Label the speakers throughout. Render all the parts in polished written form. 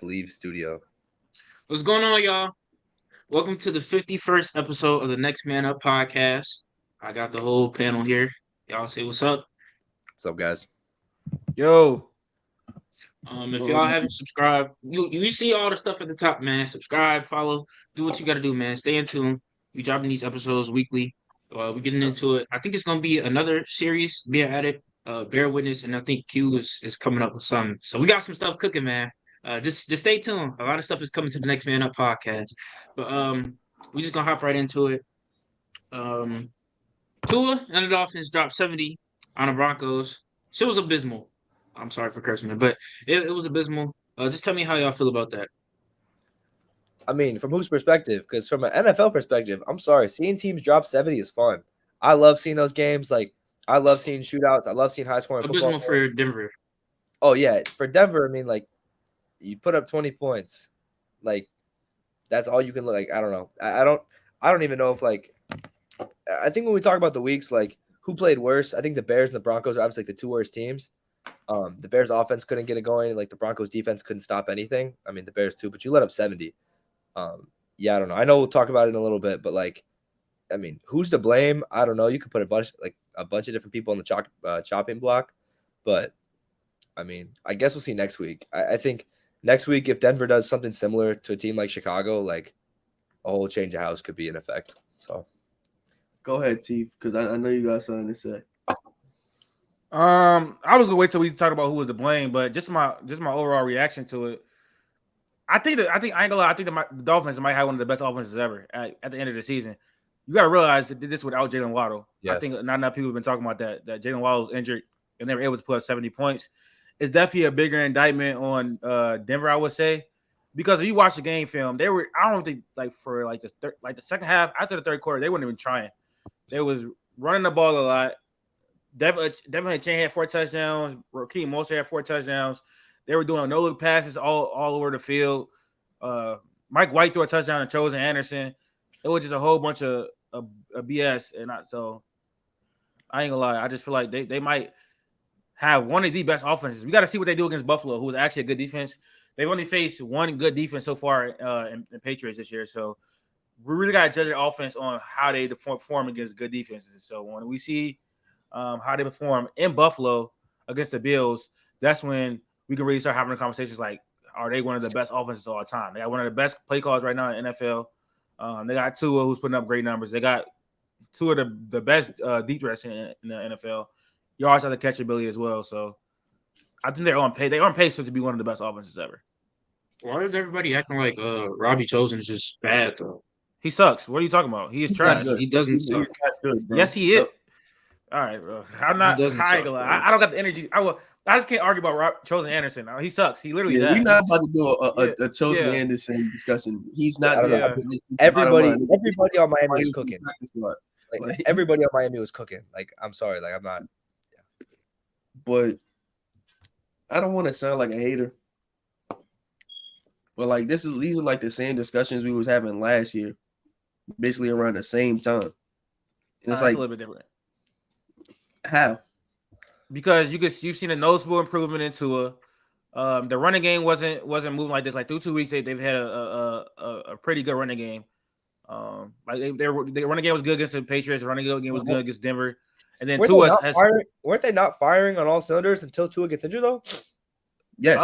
Speaker 1: Leave studio.
Speaker 2: What's going on, y'all? Welcome to the 51st episode of the Next Man Up podcast. I got the whole panel here. Y'all say what's up.
Speaker 1: What's up, guys?
Speaker 3: Yo,
Speaker 2: If y'all haven't subscribed, you see all the stuff at the top, man. Subscribe, follow, do what you got to do, man. Stay in tune. We dropping these episodes weekly. We're getting into it. I think it's gonna be another series being added. Bear witness, and I think Q is coming up with something. So we got some stuff cooking, man. Just stay tuned. A lot of stuff is coming to the Next Man Up podcast. But we just gonna hop right into it. Um, Tua and the Dolphins dropped 70 on the Broncos. Shit was abysmal. I'm sorry for cursing it, but it was abysmal. Just tell me how y'all feel about that.
Speaker 1: I mean, from whose perspective? Because from an NFL perspective, I'm sorry, seeing teams drop 70 is fun. I love seeing those games. Like, I love seeing shootouts. I love seeing high scoring football.
Speaker 2: Abysmal for Denver.
Speaker 1: Oh yeah, for Denver, I mean, like, you put up 20 points, like, that's all you can look like. I don't know. I don't even know if like. I think when we talk about the weeks, like who played worse, I think the Bears and the Broncos are obviously like the two worst teams. The Bears offense couldn't get it going. Like the Broncos defense couldn't stop anything. I mean, the Bears too, but you let up 70. Yeah, I don't know. I know we'll talk about it in a little bit, but like, I mean, who's to blame? I don't know. You could put a bunch of different people on the chopping block, but I mean, I guess we'll see next week. I think next week if Denver does something similar to a team like Chicago, like a whole change of house could be in effect. So
Speaker 4: go ahead, Teef, because I know you got something to say.
Speaker 3: I was gonna wait till we talk about who was to blame, but just my overall reaction to it. I think I ain't gonna lie. I think the Dolphins might have one of the best offenses ever at the end of the season. You got to realize that this without Jalen Waddle.
Speaker 1: Yeah.
Speaker 3: I think not enough people have been talking about that Jalen Waddle was injured and they were able to put up 70 points. It's definitely a bigger indictment on Denver, I would say, because if you watch the game film, they were. I don't think like for like the second half after the third quarter, they weren't even trying. They was running the ball a lot. Definitely Chain had 4 touchdowns. Raheem Mostert had 4 touchdowns. They were doing no-look passes all over the field. Mike White threw a touchdown to Chosen Anderson. It was just a whole bunch of BS. So I ain't gonna lie. I just feel like they might have one of the best offenses. We got to see what they do against Buffalo, who's actually a good defense. They've only faced one good defense so far in Patriots this year. So we really got to judge their offense on how they perform against good defenses. So when we see how they perform in Buffalo against the Bills, that's when we can really start having the conversations like, are they one of the best offenses of all time? They got one of the best play calls right now in the NFL. They got Tua, who's putting up great numbers. They got two of the best deep threats in the NFL. You always have the catchability as well. So I think they're on pace. They're on pace to be one of the best offenses ever.
Speaker 2: Why is everybody acting like Robbie Chosen is just bad though?
Speaker 3: He sucks. What are you talking about? He is trash.
Speaker 2: He doesn't suck.
Speaker 4: He's not good, bro.
Speaker 3: Yes, he is. All right, bro. I'm not.
Speaker 2: He doesn't
Speaker 3: I,
Speaker 2: suck,
Speaker 3: don't
Speaker 2: bro.
Speaker 3: got the energy. I just can't argue about Chosen Anderson. He sucks. He literally
Speaker 4: Yeah,
Speaker 3: is.
Speaker 4: we're not about to do a Chosen
Speaker 3: Yeah.
Speaker 4: Anderson discussion. He's
Speaker 1: I
Speaker 4: not
Speaker 1: don't
Speaker 4: good.
Speaker 1: know. Everybody on Miami was cooking. Like
Speaker 4: Like-
Speaker 1: everybody on Miami was cooking. Like I'm sorry, like I'm not.
Speaker 4: But I don't want to sound like a hater. But like these are like the same discussions we was having last year, basically around the same time. And it's
Speaker 3: It's
Speaker 4: like
Speaker 3: a little bit different
Speaker 4: how?
Speaker 3: because you've seen a noticeable improvement in Tua. The running game wasn't moving like this. Like through 2 weeks, they've had a pretty good running game. Like the running game was good against the Patriots. The running game was good against Denver. And then
Speaker 1: Weren't they not firing on all cylinders until Tua gets injured though?
Speaker 4: Yes.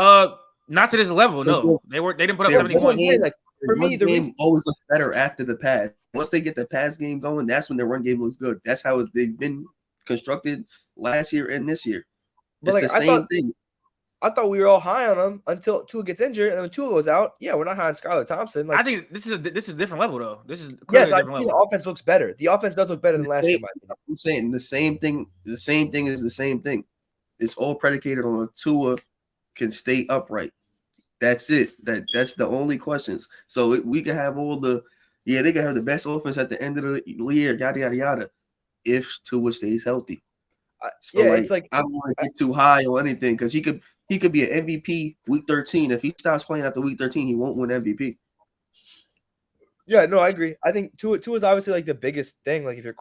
Speaker 3: Not to this level. No, they didn't put up 70
Speaker 1: That's what I'm
Speaker 3: points.
Speaker 1: saying, like, for me, the
Speaker 4: game always looks better after the pass. Once they get the pass game going, that's when the run game looks good. That's how they've been constructed last year and this year.
Speaker 1: But
Speaker 4: It's
Speaker 1: like
Speaker 4: the same thing.
Speaker 1: I thought we were all high on him until Tua gets injured, and then when Tua goes out, yeah, we're not high on Skylar Thompson. Like,
Speaker 3: I think this is a different level though. This is
Speaker 1: yes,
Speaker 3: a
Speaker 1: I
Speaker 3: different
Speaker 1: think
Speaker 3: level.
Speaker 1: the offense looks better. The offense does look better than last year.
Speaker 4: I'm saying the same thing. The same thing is the same thing. It's all predicated on Tua can stay upright. That's it. That's the only questions. So we can have they can have the best offense at the end of the year, yada yada yada, if Tua stays healthy. So
Speaker 1: it's like
Speaker 4: I don't want to get too high or anything because he could be an MVP week 13. If he stops playing after week 13, he won't win MVP.
Speaker 1: Yeah, no, I agree. I think Tua is obviously like the biggest thing. Like if your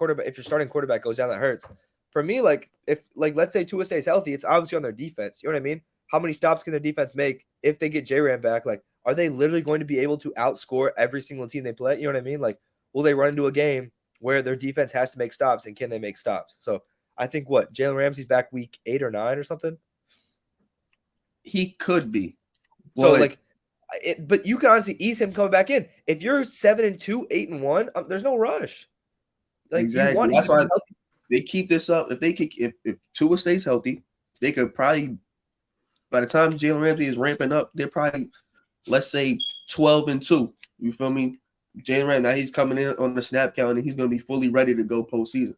Speaker 1: starting quarterback goes down, that hurts. For me, like if let's say Tua stays healthy, it's obviously on their defense. You know what I mean? how many stops can their defense make if they get J-Ram back? Like, are they literally going to be able to outscore every single team they play? You know what I mean? Like, will they run into a game where their defense has to make stops, and can they make stops? So I think Jalen Ramsey's back week 8 or 9 or something.
Speaker 4: He could be.
Speaker 1: So but you can honestly ease him coming back in. If you're 7-2, 8-1, there's no rush. Like
Speaker 4: exactly. That's why they keep this up. If Tua stays healthy, they could probably, by the time Jalen Ramsey is ramping up, they're probably, let's say, 12-2. You feel me? Jalen Ramsey, now he's coming in on the snap count and he's going to be fully ready to go postseason.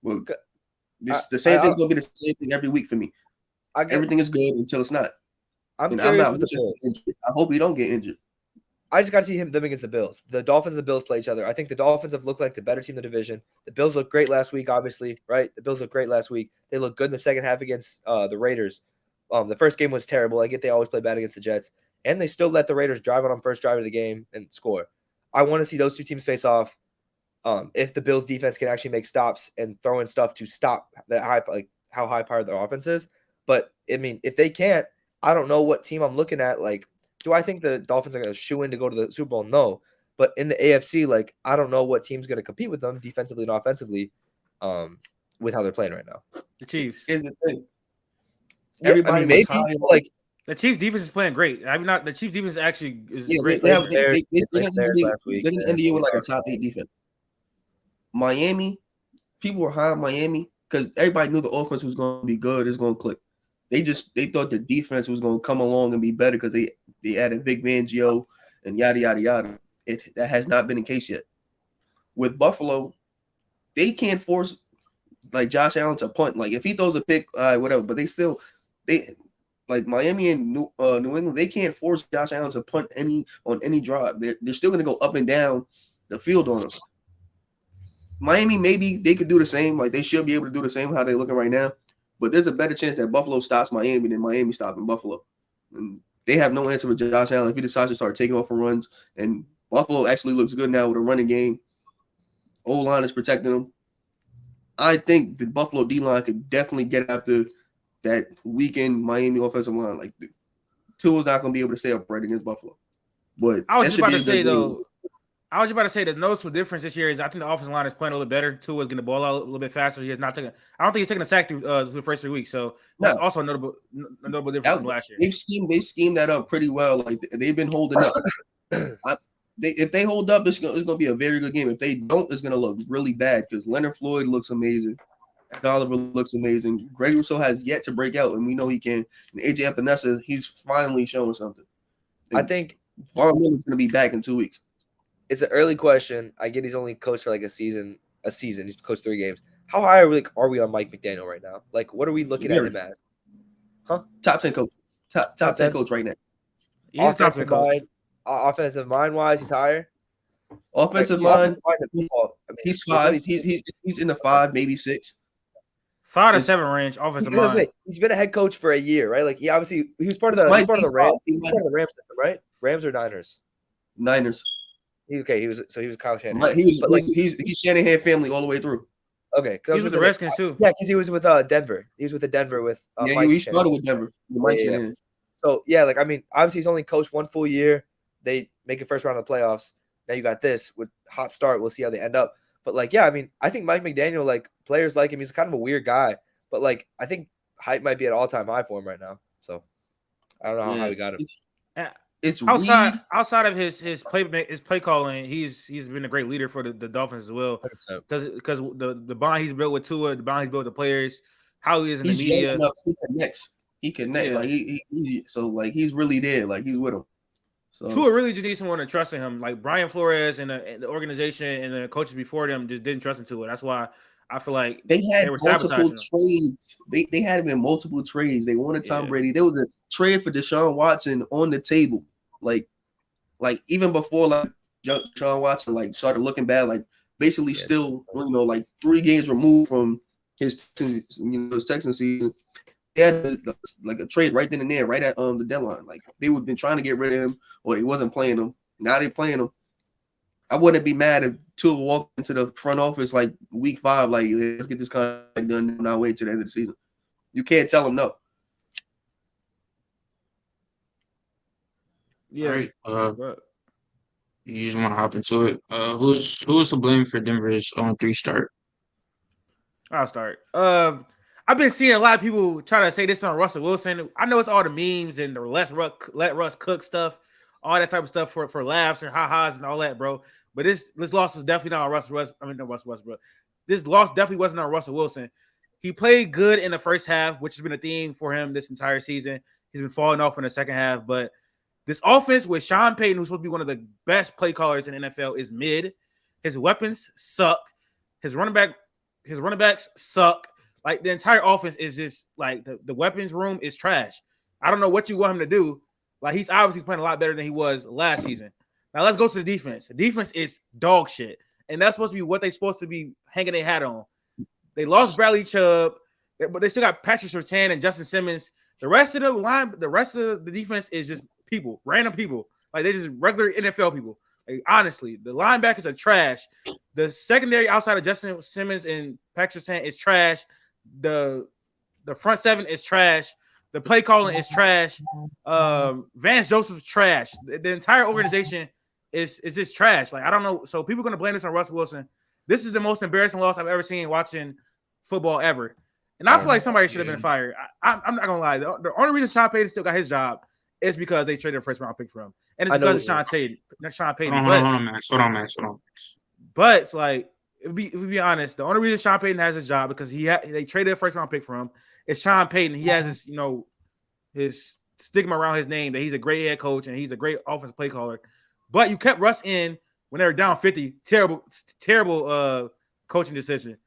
Speaker 4: Well, the same thing's going to be the same thing every week for me. Everything is good until it's not.
Speaker 1: I'm curious with the Bills.
Speaker 4: I hope he don't get injured.
Speaker 1: I just got to see them against the Bills. The Dolphins and the Bills play each other. I think the Dolphins have looked like the better team in the division. The Bills looked great last week, obviously, right? The Bills looked great last week. They looked good in the second half against the Raiders. The first game was terrible. I get they always play bad against the Jets. And they still let the Raiders drive on them first drive of the game and score. I want to see those two teams face off. If the Bills defense can actually make stops and throw in stuff to stop that how high powered their offense is. But I mean, if they can't, I don't know what team I'm looking at. Like, do I think the Dolphins are going to shoe in to go to the Super Bowl? No. But in the AFC, like, I don't know what team's going to compete with them defensively and offensively with how they're playing right now.
Speaker 3: The Chiefs.
Speaker 4: Here's the thing.
Speaker 1: Yeah,
Speaker 4: Everybody
Speaker 1: maybe like
Speaker 3: the Chiefs defense is playing great. I mean, not the Chiefs defense actually is great.
Speaker 4: They're
Speaker 1: last week.
Speaker 4: They're going to end the year with like a top 8 defense. Miami, people were high on Miami because everybody knew the offense was going to be good. It's going to click. They thought the defense was going to come along and be better because they added Vic Fangio and yada, yada, yada. That has not been the case yet. With Buffalo, they can't force like Josh Allen to punt. Like if he throws a pick, whatever. But they like Miami and New England, they can't force Josh Allen to punt on any drive. They're still going to go up and down the field on him. Miami, maybe they could do the same. Like they should be able to do the same how they're looking right now. But there's a better chance that Buffalo stops Miami than Miami stopping Buffalo. And they have no answer for Josh Allen if he decides to start taking off for runs. And Buffalo actually looks good now with a running game. O-line is protecting them. I think the Buffalo D-line could definitely get after that weakened Miami offensive line. Like Tua's not going to be able to stay upright against Buffalo. But
Speaker 3: I was just about to say, though, the noticeable difference this year is I think the offensive line is playing a little bit better. Tua's getting the ball out a little bit faster. He has not taken. I don't think he's taking a sack through the first 3 weeks. So that's also a notable difference from last year.
Speaker 4: They've schemed that up pretty well. Like they've been holding up. If they hold up, it's going to be a very good game. If they don't, it's going to look really bad because Leonard Floyd looks amazing. Oliver looks amazing. Greg Rousseau has yet to break out, and we know he can. And AJ Epinesa, he's finally showing something. And
Speaker 1: I think
Speaker 4: Von Miller's going to be back in 2 weeks.
Speaker 1: It's an early question. I get he's only coached for like a season. He's coached 3 games. How high are we on Mike McDaniel right now? Like, what are we looking at him as? Huh?
Speaker 4: Top 10 coach. Top 10 coach right now.
Speaker 3: He's offensive mind.
Speaker 1: Offensive mind wise, he's higher.
Speaker 4: Offensive mind. He's 5. He's in the 5, maybe 6.
Speaker 3: 5 to 7 range. Offensive mind.
Speaker 1: He's been a head coach for a year, right? Like he was part of the Rams. He was part of the Rams system, right? Rams or Niners?
Speaker 4: Niners.
Speaker 1: He was Kyle Shanahan.
Speaker 4: He's Shanahan family all the way through.
Speaker 1: Okay,
Speaker 3: he was with the Redskins too.
Speaker 1: Yeah, because he was with Denver. He was with the Denver with.
Speaker 4: He started with Denver.
Speaker 1: Yeah. So yeah, like I mean, obviously he's only coached 1 full year. They make it first round of the playoffs. Now you got this with hot start. We'll see how they end up. But like, yeah, I mean, I think Mike McDaniel, like players like him, he's kind of a weird guy. But like, I think hype might be at all-time high for him right now. So I don't know how we got him.
Speaker 4: It's
Speaker 3: outside of his play calling, he's been a great leader for the Dolphins as well. Because the bond he's built with Tua, the bond he's built with the players, how he is in the media.
Speaker 4: He connects. Yeah. Like he's really there. Like he's with him. So
Speaker 3: Tua really just needs someone to trust in him. Like Brian Flores and the organization and the coaches before them just didn't trust in Tua. That's why I feel like
Speaker 4: they were multiple trades. They had him in multiple trades. They wanted Tom Brady. There was a trade for Deshaun Watson on the table. Like even before like Deshaun Watson like started looking bad, like basically still like 3 games removed from his Texans season. They had like a trade right then and there, right at the deadline. Like they would have been trying to get rid of him, or they wasn't playing him. Now they're playing him. I wouldn't be mad if Tua walked into the front office like week 5, like let's get this contract done and not wait till the end of the season. You can't tell him no.
Speaker 3: Yes.
Speaker 2: Right. You just want to hop into it. Who's to blame for Denver's on 3 start?
Speaker 3: I'll start. I've been seeing a lot of people try to say this on Russell Wilson. I know it's all the memes and the let Russ cook stuff, all that type of stuff for laughs and ha-has and all that, bro. But this loss was definitely not on Russell Westbrook. This loss definitely wasn't on Russell Wilson. He played good in the first half, which has been a theme for him this entire season. He's been falling off in the second half, but this offense with Sean Payton, who's supposed to be one of the best play callers in the NFL, is mid. His weapons suck. His running backs suck. Like the entire offense is just like the weapons room is trash. I don't know what you want him to do. Like he's obviously playing a lot better than he was last season. Now let's go to the defense. The defense is dog shit, and that's supposed to be what they're supposed to be hanging their hat on. They lost Bradley Chubb, but they still got Patrick Surtain and Justin Simmons. The rest of the defense is just people, random people. Like they just regular NFL people. Like, honestly, the linebackers are trash. The secondary outside of Justin Simmons and Patrick Surtain is trash. The front seven is trash. The play calling is trash. Vance Joseph's trash. The entire organization is just trash. Like I don't know. So people are gonna blame this on Russell Wilson. This is the most embarrassing loss I've ever seen watching football ever. And I feel like somebody should have been fired. I'm not gonna lie. The only reason Sean Payton still got his job is because they traded a first round pick for him, and it's because of Sean Payton.
Speaker 2: Hold on, Max.
Speaker 3: But it's like, if we be honest, the only reason Sean Payton has his job because they traded a first round pick for him. It's Sean Payton. He has his, his stigma around his name that he's a great head coach and he's a great offensive play caller. But you kept Russ in when they were down 50. Terrible coaching decision.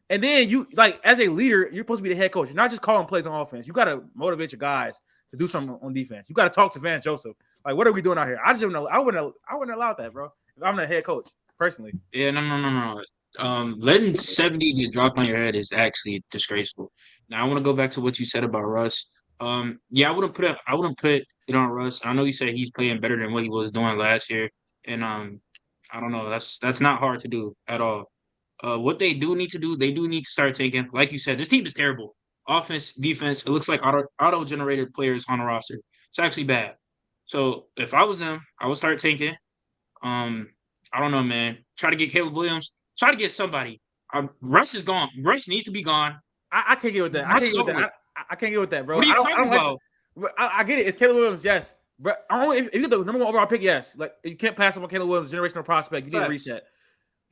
Speaker 3: And then you, like, as a leader, you're supposed to be the head coach. You're not just calling plays on offense. You got to motivate your guys to do something on defense. You got to talk to Vance Joseph. Like, what are we doing out here? I wouldn't allow that, bro. If I'm the head coach, personally.
Speaker 2: Yeah, no. Letting 70 get dropped on your head is actually disgraceful. Now I want to go back to what you said about Russ. Yeah, I wouldn't put it on Russ. I know you said he's playing better than what he was doing last year, and I don't know. That's not hard to do at all. What they do need to do, they do need to start taking. Like you said, this team is terrible. Offense, defense. It looks like auto-generated players on the roster. It's actually bad. So if I was them, I would start tanking. I don't know, man. Try to get Caleb Williams. Try to get somebody. Russ is gone. Russ needs to be gone.
Speaker 3: I can't get with that. I can't get with that, bro.
Speaker 2: What are you talking about?
Speaker 3: I get it. It's Caleb Williams, yes. But only if you get the number 1 overall pick, yes. Like you can't pass up on Caleb Williams, generational prospect. You need a reset.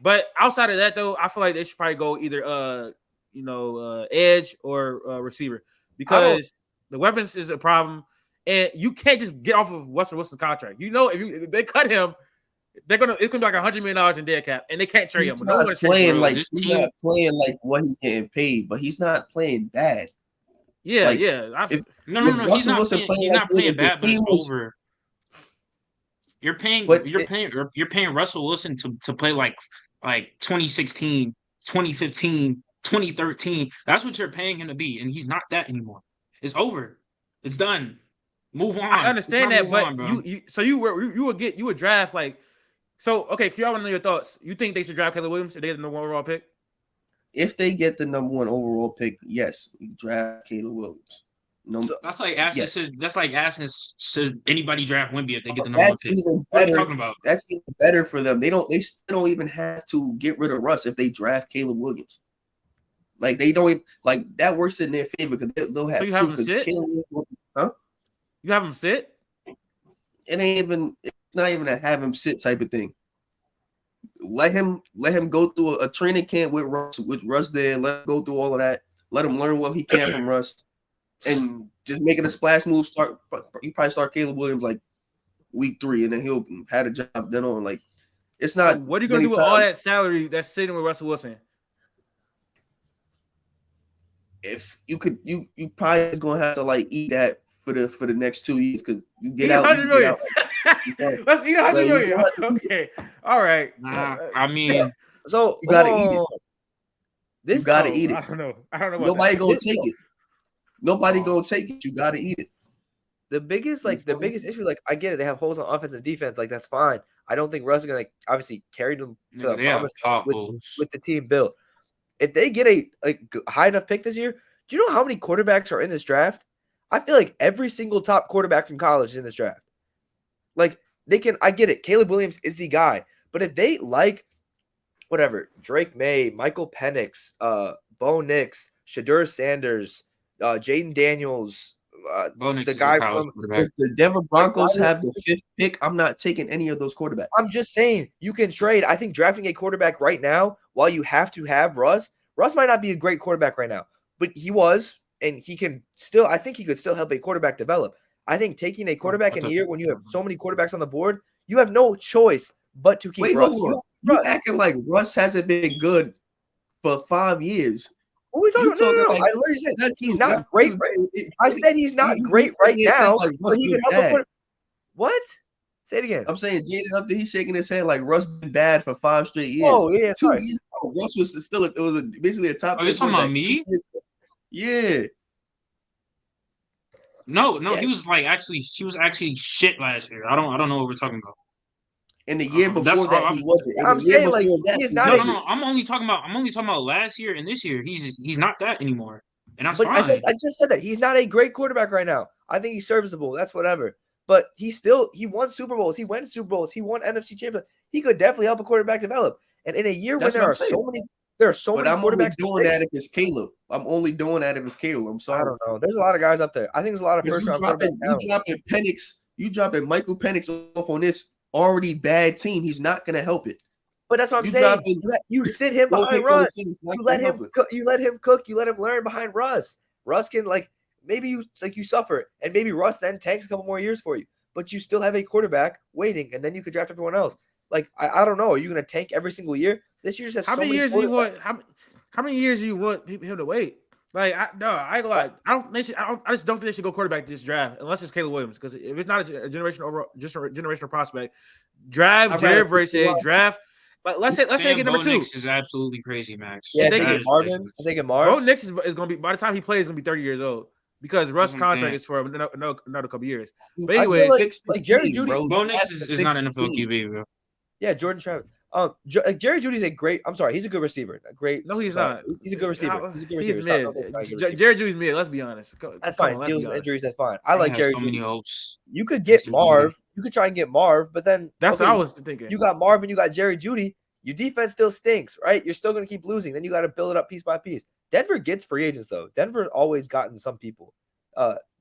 Speaker 3: But outside of that, though, I feel like they should probably go either edge or receiver because the weapons is a problem, and you can't just get off of Russell Wilson's contract. If they cut him, it's gonna be like $100 million in dead cap, and they can't trade him.
Speaker 4: He's not playing like what he's getting paid, but he's not playing bad.
Speaker 3: Yeah,
Speaker 4: like,
Speaker 3: yeah.
Speaker 2: No. He's not playing bad, but it's over. You're paying Russell Wilson to play like 2016, 2015, 2013. That's what you're paying him to be, and he's not that anymore. It's over. It's done. Move on.
Speaker 3: I understand that, but you would draft like. So, okay, y'all want to know your thoughts. You think they should draft Caleb Williams if they get the number 1 overall pick?
Speaker 4: If they get the number 1 overall pick, yes, you draft Caleb Williams.
Speaker 2: That's like asking should anybody draft Wemby if they get the number 1 pick. What are you talking about?
Speaker 4: That's even better for them. They still don't even have to get rid of Russ if they draft Caleb Williams. Like they don't even, like that works in their favor because they'll have.
Speaker 3: So you have him sit?
Speaker 4: Huh?
Speaker 3: You have him sit?
Speaker 4: It's not even a have him sit type of thing. Let him go through a training camp with Russ there. Let him go through all of that. Let him learn what he can from Russ, and just making a splash move. You probably start Caleb Williams like week 3, and then he'll have a job done on. Like it's not.
Speaker 3: So what are you gonna do with all that salary that's sitting with Russell Wilson?
Speaker 4: If you could, you probably is gonna have to like eat that for the next 2 years because you get out.
Speaker 3: $100 million. Let's eat $100 million. Okay, all right.
Speaker 2: I mean,
Speaker 1: so
Speaker 4: you gotta eat it. You gotta eat it.
Speaker 3: I don't know.
Speaker 4: Nobody gonna take it. Nobody gonna take it. You gotta eat it.
Speaker 1: The biggest issue, like I get it, they have holes on offense and defense, like that's fine. I don't think Russ is gonna obviously carry them to the promise with the team built. If they get a high enough pick this year, do you know how many quarterbacks are in this draft? I feel like every single top quarterback from college is in this draft. Like they can. I get it. Caleb Williams is the guy, but if they like whatever Drake May, Michael Penix, Bo Nix, Shadur Sanders, Jaden Daniels,
Speaker 2: Bo Nix
Speaker 1: the
Speaker 2: is a
Speaker 1: guy
Speaker 2: college
Speaker 1: from.
Speaker 2: quarterback.
Speaker 4: If the Denver Broncos
Speaker 1: why-
Speaker 4: have the 5th pick, I'm not taking any of those quarterbacks.
Speaker 1: I'm just saying you can trade. I think drafting a quarterback right now, while you have to have Russ might not be a great quarterback right now, but he was, and he can still. I think he could still help a quarterback develop. I think taking a quarterback in a year when you have so many quarterbacks on the board, you have no choice but to keep
Speaker 4: Wait,
Speaker 1: Russ.
Speaker 4: hold on. You acting like Russ hasn't been good for 5 years.
Speaker 1: What are we talking
Speaker 4: You
Speaker 1: about? No.
Speaker 4: talking like-
Speaker 1: I literally said
Speaker 4: That's
Speaker 1: he's
Speaker 4: too-
Speaker 1: not
Speaker 4: that's
Speaker 1: great.
Speaker 4: too-
Speaker 1: I said he's not
Speaker 4: you-
Speaker 1: great
Speaker 4: you
Speaker 1: right
Speaker 4: shaking his head
Speaker 1: now,
Speaker 4: like
Speaker 1: but
Speaker 4: Russ
Speaker 1: he
Speaker 4: was
Speaker 1: can help a
Speaker 4: bad.
Speaker 1: quarterback. What? Say it again.
Speaker 4: I'm saying Jaden up there, he's shaking his head like Russ been bad for 5 straight years.
Speaker 1: Oh yeah,
Speaker 4: 2
Speaker 1: sorry.
Speaker 4: years ago, Russ was still basically a top.
Speaker 2: Oh, you're
Speaker 4: 10
Speaker 2: talking about
Speaker 4: quarterback.
Speaker 2: me?
Speaker 4: 2 years ago. Yeah.
Speaker 2: No,
Speaker 1: Yeah.
Speaker 2: he was like she was actually shit last year. I don't know what we're talking about.
Speaker 4: And the year
Speaker 2: That's
Speaker 4: before that,
Speaker 2: all
Speaker 4: he
Speaker 2: I'm-
Speaker 4: wasn't. And
Speaker 1: I'm
Speaker 4: the year
Speaker 1: saying, like,
Speaker 4: before that,
Speaker 1: he is
Speaker 4: he
Speaker 1: not
Speaker 2: No,
Speaker 1: a-
Speaker 2: no. I'm only talking about last year and this year. He's not that anymore, and that's
Speaker 1: But
Speaker 2: fine.
Speaker 1: I just said that he's not a great quarterback right now. I think he's serviceable. That's whatever. But he won Super Bowls. He went to Super Bowls. He won NFC Championship. He could definitely help a quarterback develop. And in a year when
Speaker 4: That's
Speaker 1: there
Speaker 4: what
Speaker 1: are
Speaker 4: I'm saying.
Speaker 1: so
Speaker 4: But
Speaker 1: many
Speaker 4: I'm only
Speaker 1: quarterbacks.
Speaker 4: doing that if it's Caleb. I'm only doing that if it's Caleb. I'm
Speaker 1: I
Speaker 4: sorry.
Speaker 1: don't know. There's a lot of guys up there. I think there's a lot of
Speaker 4: Because
Speaker 1: first round quarterbacks.
Speaker 4: you dropping Penix, you dropping Michael Penix off on this already bad team. He's not going to help it.
Speaker 1: But that's what I'm
Speaker 4: You
Speaker 1: saying.
Speaker 4: dropping-
Speaker 1: You sit him
Speaker 4: Don't
Speaker 1: behind
Speaker 4: pick on
Speaker 1: Russ.
Speaker 4: the team. He's not
Speaker 1: You
Speaker 4: gonna
Speaker 1: let
Speaker 4: help
Speaker 1: him
Speaker 4: it.
Speaker 1: cook. You let him cook. You let him learn behind Russ. Russ can maybe you suffer, and maybe Russ then tanks a couple more years for you. But you still have a quarterback waiting, and then you could draft everyone else. I don't know. Are you going to tank every single year? This year just has
Speaker 3: How
Speaker 1: so
Speaker 3: many
Speaker 1: many
Speaker 3: years do you want?
Speaker 1: quarterbacks.
Speaker 3: How many years do you want him to wait? I ain't gonna lie. I just don't think they should go quarterback this draft unless it's Caleb Williams. Because if it's not a generational prospect, draft
Speaker 4: I'd rather
Speaker 3: Jared Verse,
Speaker 4: pick
Speaker 3: draft. Let's say
Speaker 2: Saying
Speaker 3: get number
Speaker 2: Bo
Speaker 3: 2.
Speaker 2: Nix is absolutely crazy, Max.
Speaker 1: Yeah, I
Speaker 3: That
Speaker 1: think
Speaker 2: That
Speaker 1: it's
Speaker 2: is
Speaker 1: Marvin.
Speaker 2: ridiculous.
Speaker 1: I think it's
Speaker 3: Bo
Speaker 1: Marv.
Speaker 3: Nix is going to be by the time he plays, going to be 30 years old because Russ'
Speaker 2: That's what I'm
Speaker 3: contract
Speaker 2: saying.
Speaker 3: is for another couple years. But
Speaker 1: I still
Speaker 3: anyway,
Speaker 1: like Jerry
Speaker 4: team,
Speaker 1: Jeudy.
Speaker 4: bro.
Speaker 2: Bo
Speaker 4: You
Speaker 2: Nix
Speaker 4: have to
Speaker 2: is
Speaker 4: fix
Speaker 2: not
Speaker 4: the
Speaker 2: NFL
Speaker 4: team.
Speaker 2: QB, bro.
Speaker 1: Yeah, Jordan Travis. Jerry Judy's a great. I'm sorry, he's a good receiver.
Speaker 3: no, he's
Speaker 1: sorry.
Speaker 3: not.
Speaker 1: He's a good receiver. He's a good
Speaker 3: He's
Speaker 1: receiver. Stop,
Speaker 3: mid.
Speaker 1: don't say he's not a good receiver.
Speaker 3: Jared Judy's mid. Let's be honest.
Speaker 1: That's
Speaker 3: Come
Speaker 1: fine.
Speaker 3: on, let's
Speaker 1: Deals
Speaker 3: be
Speaker 1: with
Speaker 3: honest.
Speaker 1: injuries. That's fine. I
Speaker 2: I
Speaker 1: like
Speaker 2: have
Speaker 1: Jerry
Speaker 2: so
Speaker 1: Judy.
Speaker 2: many hopes.
Speaker 1: You could get
Speaker 2: Mr.
Speaker 1: Marv. You could try and get Marv, but then
Speaker 3: That's
Speaker 1: okay,
Speaker 3: what I was thinking.
Speaker 1: you got Marv and you got Jerry Judy. Your defense still stinks, right? You're still going to keep losing. Then you got to build it up piece by piece. Denver gets free agents though. Denver always gotten some people.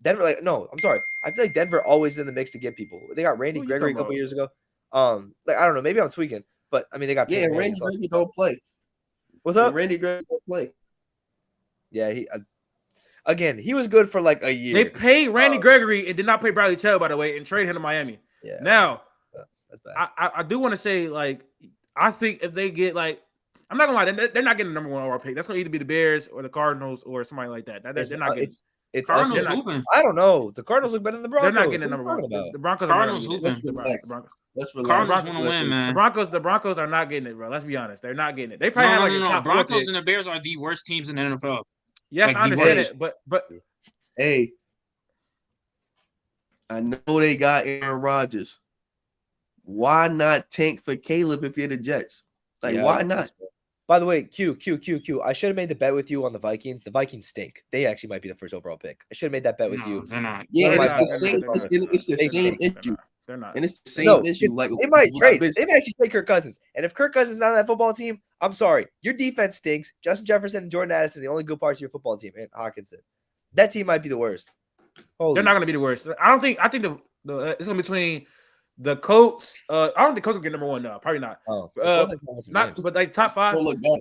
Speaker 1: Denver, I'm sorry. I feel like Denver always in the mix to get people. They got Randy
Speaker 3: Who you
Speaker 1: Gregory a
Speaker 3: talking
Speaker 1: couple
Speaker 3: about?
Speaker 1: years ago. I don't know. Maybe I'm tweaking, but I mean they got
Speaker 4: Yeah,
Speaker 1: Peyton
Speaker 4: Randy
Speaker 1: Manning, so-
Speaker 4: Gregory don't play.
Speaker 1: What's up?
Speaker 4: Randy Gregory don't play.
Speaker 1: Yeah, he again he was good for like a year.
Speaker 3: They paid Randy Gregory and did not pay Bradley Chubb, by the way, and trade him to Miami.
Speaker 1: Yeah.
Speaker 3: Now,
Speaker 1: That's bad.
Speaker 3: I do want to say, I think if they get I'm not gonna lie, they're not getting the number 1 overall pick. That's gonna either be the Bears or the Cardinals or somebody like that. They're not getting.
Speaker 1: It's
Speaker 2: Cardinals
Speaker 1: us.
Speaker 2: hooping.
Speaker 1: I don't know. The Cardinals look better than the Broncos.
Speaker 3: They're not getting the
Speaker 1: What are
Speaker 3: number
Speaker 1: you
Speaker 3: 1.
Speaker 1: talking about?
Speaker 3: The Broncos
Speaker 2: Cardinals
Speaker 3: are not getting
Speaker 2: hooping.
Speaker 3: it.
Speaker 4: Let's relax.
Speaker 3: The Broncos.
Speaker 4: Let's relax.
Speaker 2: Cardinals
Speaker 3: Broncos-
Speaker 2: want to win, man.
Speaker 3: The Broncos are not getting it, bro. Let's be honest. They're not getting it. They probably have a top 4
Speaker 2: Broncos
Speaker 3: pick.
Speaker 2: and the Bears are the worst teams in the NFL.
Speaker 3: Yes,
Speaker 2: like,
Speaker 3: I
Speaker 2: the
Speaker 3: understand
Speaker 2: worst.
Speaker 3: it, but
Speaker 4: Hey, I know they got Aaron Rodgers. Why not tank for Caleb if you're the Jets?
Speaker 1: Yeah,
Speaker 4: Why not?
Speaker 1: By the way, Q. I should have made the bet with you on the Vikings. The Vikings stink. They actually might be the first overall pick. I should have made that bet with
Speaker 2: No,
Speaker 1: you.
Speaker 2: they're not.
Speaker 4: Yeah,
Speaker 1: They're
Speaker 4: and it's
Speaker 1: not.
Speaker 4: the
Speaker 3: They're
Speaker 4: same.
Speaker 3: not.
Speaker 4: It's the
Speaker 1: They
Speaker 4: same
Speaker 1: stink.
Speaker 4: issue,
Speaker 3: they're not.
Speaker 4: and it's the same
Speaker 1: No,
Speaker 4: issue.
Speaker 1: they might trade. They may actually trade Kirk Cousins. And if Kirk Cousins is not on that football team, I'm sorry. Your defense stinks. Justin Jefferson and Jordan Addison are the only good parts of your football team. And Hawkinson. That team might be the worst. Holy.
Speaker 3: They're not going to be the worst. I think the it's going to be between the Colts. I don't think Colts will get number 1 now. Probably not.
Speaker 1: Oh,
Speaker 3: But top 5.
Speaker 4: Don't look bad.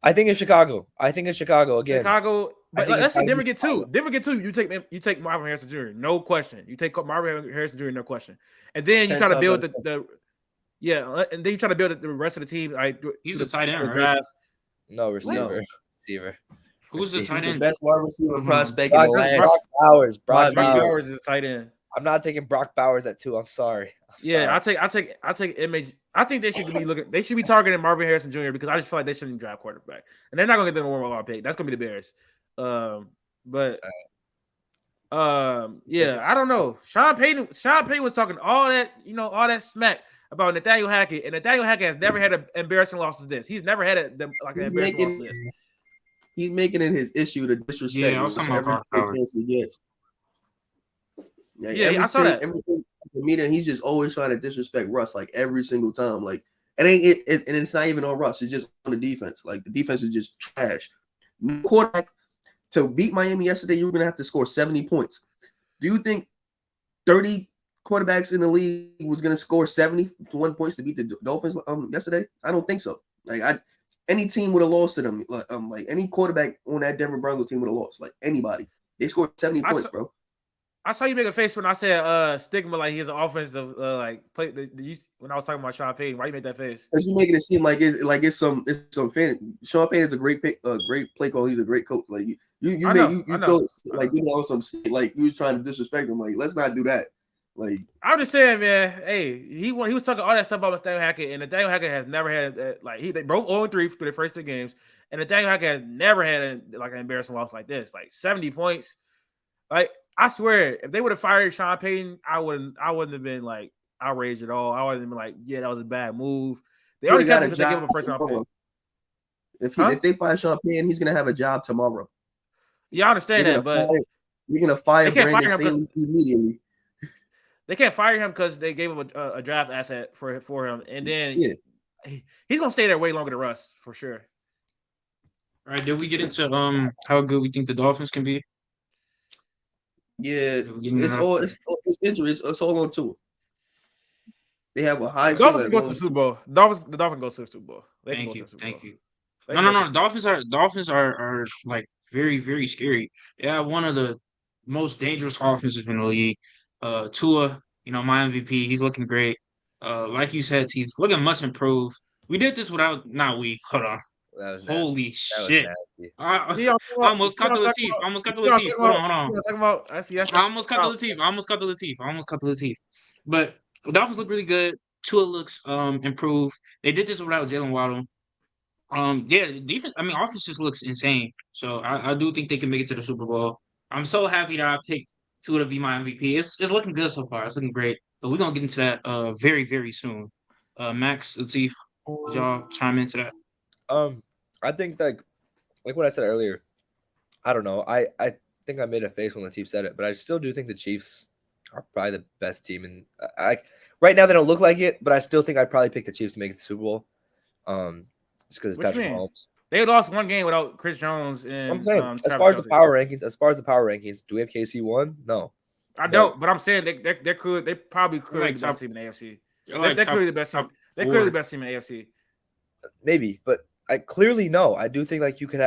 Speaker 1: I think it's Chicago. again.
Speaker 3: Chicago. But
Speaker 1: think
Speaker 3: let's
Speaker 1: it's
Speaker 3: see Denver
Speaker 1: gotta be
Speaker 3: get 2. Denver get 2. You take Marvin Harrison Jr. No question. You take Marvin Harrison Jr. No question. And then you try to build and then you try to build the rest of the team.
Speaker 2: He's a tight end, right?
Speaker 3: draft.
Speaker 1: No, receiver.
Speaker 4: No.
Speaker 1: Receiver.
Speaker 2: Who's the
Speaker 1: He's
Speaker 2: tight
Speaker 4: The
Speaker 2: end?
Speaker 4: best wide receiver
Speaker 2: Mhm.
Speaker 4: prospect in the
Speaker 1: Brock
Speaker 4: last.
Speaker 1: Bowers.
Speaker 3: Brock
Speaker 1: Brock Bowers.
Speaker 3: Bowers is a tight end.
Speaker 1: I'm not taking Brock Bowers at 2. I'm sorry.
Speaker 3: Yeah, I take image. I think they should be looking. They should be targeting Marvin Harrison Jr. because I just feel like they shouldn't draft quarterback, and they're not going to get the number 1 overall pick. That's going to be the Bears. Yeah, I don't know. Sean Payton was talking all that smack about Nathaniel Hackett, and Nathaniel Hackett has never had an embarrassing loss as this. He's never had an embarrassing loss as this.
Speaker 4: He's making it his issue to disrespect.
Speaker 2: Yeah, I was talking about
Speaker 4: every
Speaker 2: Brock Bowers.
Speaker 4: chance he gets.
Speaker 3: Yeah, I saw that.
Speaker 4: Everything media, he's just always trying to disrespect Russ like every single time. Like it ain't it, and it's not even on Russ. It's just on the defense. Like the defense is just trash. No quarterback to beat Miami yesterday, you were gonna have to score 70 points. Do you think 30 quarterbacks in the league was gonna score 71 points to beat the Dolphins yesterday? I don't think so. Like any team would have lost to them. Like any quarterback on that Denver Broncos team would have lost. Like anybody, they scored 70 points, bro.
Speaker 3: I saw you make a face when I said stigma, like he's an offensive like play. When I was talking about Sean Payton, why you make that face?
Speaker 4: Because you making it seem like it's some fan. Sean Payton is a great play call. He's a great coach. Like you throw like you know some like you was trying to disrespect him. Like let's not do that. Like
Speaker 3: I'm just saying, man. Hey, he was talking all that stuff about Nathaniel Hackett, and Nathaniel Hackett has never had they broke 0-3 for the first 2 games, and Nathaniel Hackett has never had an embarrassing loss like this, like 70 points. Like I swear, if they would have fired Sean Payton, I wouldn't have been like outraged at all. I wouldn't have been like, yeah, that was a bad move. They already got because they gave him a first round pick.
Speaker 4: If they fire Sean Payton, he's gonna have a job tomorrow.
Speaker 3: Yeah, I understand that, but
Speaker 4: you're gonna fire Brandon Staley immediately.
Speaker 3: They can't fire him because they gave him a draft asset for him, and then he's gonna stay there way longer than Russ for sure.
Speaker 2: All right, did we get into how good we think the Dolphins can be?
Speaker 4: Yeah, it's injury. It's all on Tua. They have a high.
Speaker 3: Dolphins go to the Super Bowl. The Dolphins go to the Super Bowl.
Speaker 2: Thank you. No. The Dolphins are like very, very scary. They have one of the most dangerous offenses in the league. Tua, my MVP, he's looking great. Like you said, he's looking much improved. We did this without hold on. Holy shit! I almost cut the Latif. Hold on. I almost cut the Latif. But the Dolphins look really good. Tua looks improved. They did this without Jalen Waddle. Defense. I mean, offense just looks insane. So I do think they can make it to the Super Bowl. I'm so happy that I picked Tua to be my MVP. It's looking good so far. It's looking great. But we're gonna get into that very, very soon. Max, Latif, y'all chime into that.
Speaker 1: I think like what I said earlier. I don't know. I think I made a face when Latif said it, but I still do think the Chiefs are probably the best team. And right now they don't look like it, but I still think I'd probably pick the Chiefs to make it to the Super Bowl. Just because it's Patrick Mahomes.
Speaker 3: They lost 1 game without Chris Jones and
Speaker 1: I'm saying, as far as the power rankings, do we have KC 1? No.
Speaker 3: I don't, but I'm saying they probably could be the best team in the AFC. They're clearly the best team. They're clearly the best team in the AFC.
Speaker 1: Maybe, but I clearly no. I do think like you could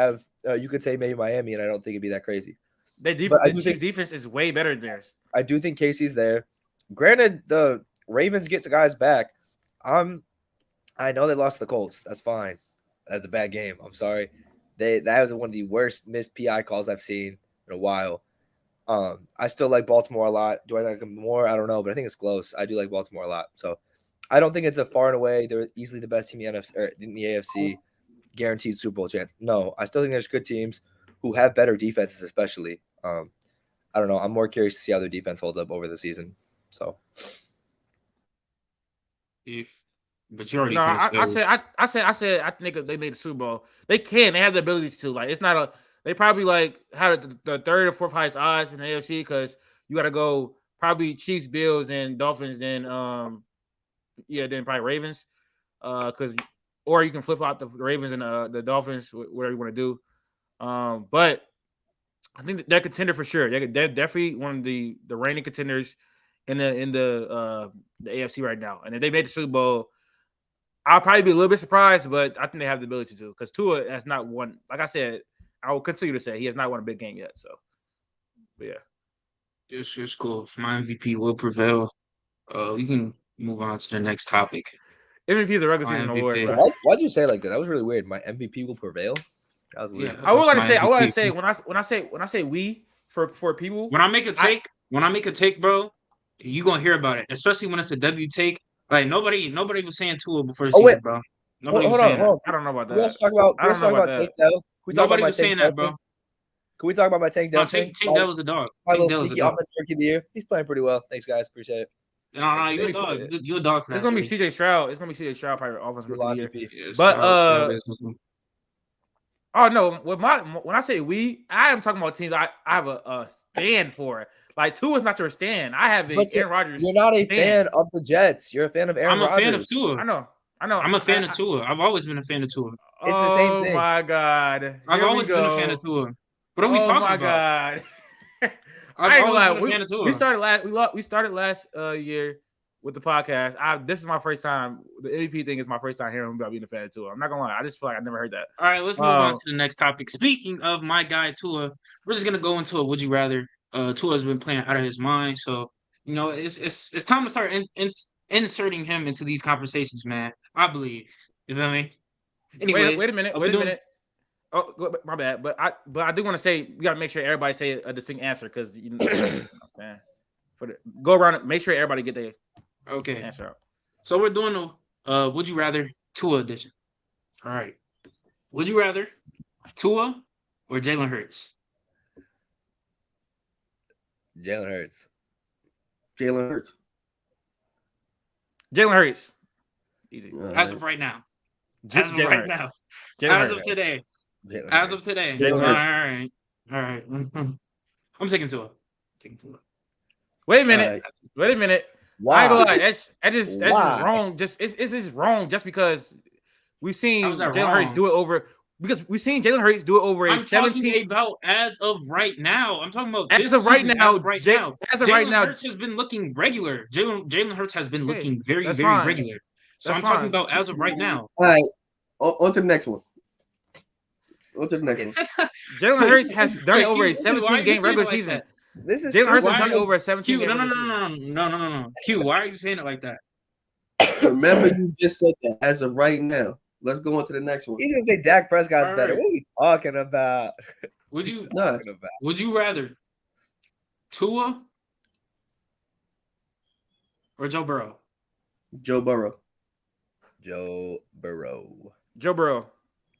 Speaker 1: say maybe Miami, and I don't think it'd be that crazy.
Speaker 3: The Chiefs' defense is way better than theirs.
Speaker 1: I do think KC's there. Granted, the Ravens gets the guys back. I know they lost to the Colts. That's fine. That's a bad game. I'm sorry. That was one of the worst missed PI calls I've seen in a while. I still like Baltimore a lot. Do I like them more? I don't know, but I think it's close. I do like Baltimore a lot. So I don't think it's a far and away. They're easily the best team in the AFC. Guaranteed Super Bowl chance. No, I still think there's good teams who have better defenses, especially. I don't know. I'm more curious to see how their defense holds up over the season. So,
Speaker 2: but you already.
Speaker 3: No, I said I think they made the Super Bowl. They can. They have the ability to. Like it's not a. They probably like had the 3rd or 4th highest odds in the AFC because you got to go probably Chiefs, Bills, then Dolphins, then then probably Ravens, or you can flip flop the Ravens and the Dolphins, whatever you want to do. But I think they're contender for sure. They're definitely one of the reigning contenders in the AFC right now. And if they made the Super Bowl, I'll probably be a little bit surprised, but I think they have the ability to because Tua has not won. Like I said, I will continue to say he has not won a big game yet. So, but yeah,
Speaker 2: it's cool. My MVP will prevail. We can move on to the next topic.
Speaker 3: MVP is a regular season award.
Speaker 1: Why'd you say it like that? That was really weird. My MVP will prevail. That was weird.
Speaker 3: Yeah, I would like to say when I say we for people.
Speaker 2: When I make a take, bro, you gonna hear about it. Especially when it's a W take. Like nobody was saying Tua before the season, bro. Nobody was saying that.
Speaker 3: I don't know about that.
Speaker 1: Let's talk about Tank Dell.
Speaker 2: Nobody was saying that, bro.
Speaker 1: Can we talk about my Tank Dell?
Speaker 2: No, Tank Dell was a dog.
Speaker 1: My little sneaky offensive rookie of the year. He's playing pretty well. Thanks, guys. Appreciate it.
Speaker 2: No, you're a dog. You're a dog for that.
Speaker 3: It's gonna be CJ Stroud. It's gonna be CJ Stroud, probably offensive rookie of the year.
Speaker 2: Yes,
Speaker 3: but oh no, when I say we, I am talking about teams I have a stand for. Like Tua's not your stand. I have
Speaker 1: But
Speaker 3: Aaron Rodgers.
Speaker 1: You're not a
Speaker 3: stand.
Speaker 1: fan of the Jets. You're a fan of Aaron
Speaker 2: I'm a
Speaker 1: Rodgers.
Speaker 2: fan of Tua.
Speaker 3: I know.
Speaker 2: I'm a fan of Tua. I've always been a fan of Tua.
Speaker 1: It's the same thing.
Speaker 3: Oh my God.
Speaker 2: I've always been a fan of Tua. What are we talking about?
Speaker 3: God.
Speaker 2: I've always been a fan of Tua.
Speaker 3: We started last year with the podcast. This is my first time. The MVP thing is my first time hearing about being a fan of Tua. I'm not gonna lie. I just feel like I never heard that.
Speaker 2: All right, let's move on to the next topic. Speaking of my guy Tua, we're just gonna go into a would you rather. Tua has been playing out of his mind, so it's time to start inserting him into these conversations, man. I believe. You feel me? Anyways,
Speaker 3: wait a minute. Oh, my bad. But I do want to say we gotta make sure everybody say a distinct answer because man, go around and make sure everybody get their answer out.
Speaker 2: So we're doing a would you rather Tua edition. All right. Would you rather Tua or Jalen Hurts?
Speaker 1: Jalen Hurts.
Speaker 4: Jalen Hurts.
Speaker 3: Jalen Hurts. Easy.
Speaker 2: As of right now.
Speaker 3: As of right now.
Speaker 2: As of today. As of today. All right. I'm taking Tua.
Speaker 3: Wait a minute.
Speaker 1: Wow.
Speaker 3: I ain't gonna lie. That's just wrong. It's just wrong just because we've seen Jalen Hurts do it over. Because we've seen Jalen Hurts do it over a 17.
Speaker 2: I'm talking about as of right now. I'm talking about
Speaker 3: as of right now.
Speaker 2: Jalen Hurts has been looking regular. Jalen Hurts has been looking very regular. So I'm talking about as of right now.
Speaker 4: All right. On to the next one.
Speaker 3: Jalen Hurts has done it over a 17-game regular season.
Speaker 1: This is
Speaker 3: Jalen Hurts has done it over a 17-game regular
Speaker 2: season. No. Q, why are you saying it like that?
Speaker 4: Remember, you just said that as of right now. Let's go on to the next one.
Speaker 1: He's gonna say Dak Prescott's better. What are we talking about?
Speaker 2: Would you rather Tua or Joe Burrow?
Speaker 4: Joe Burrow.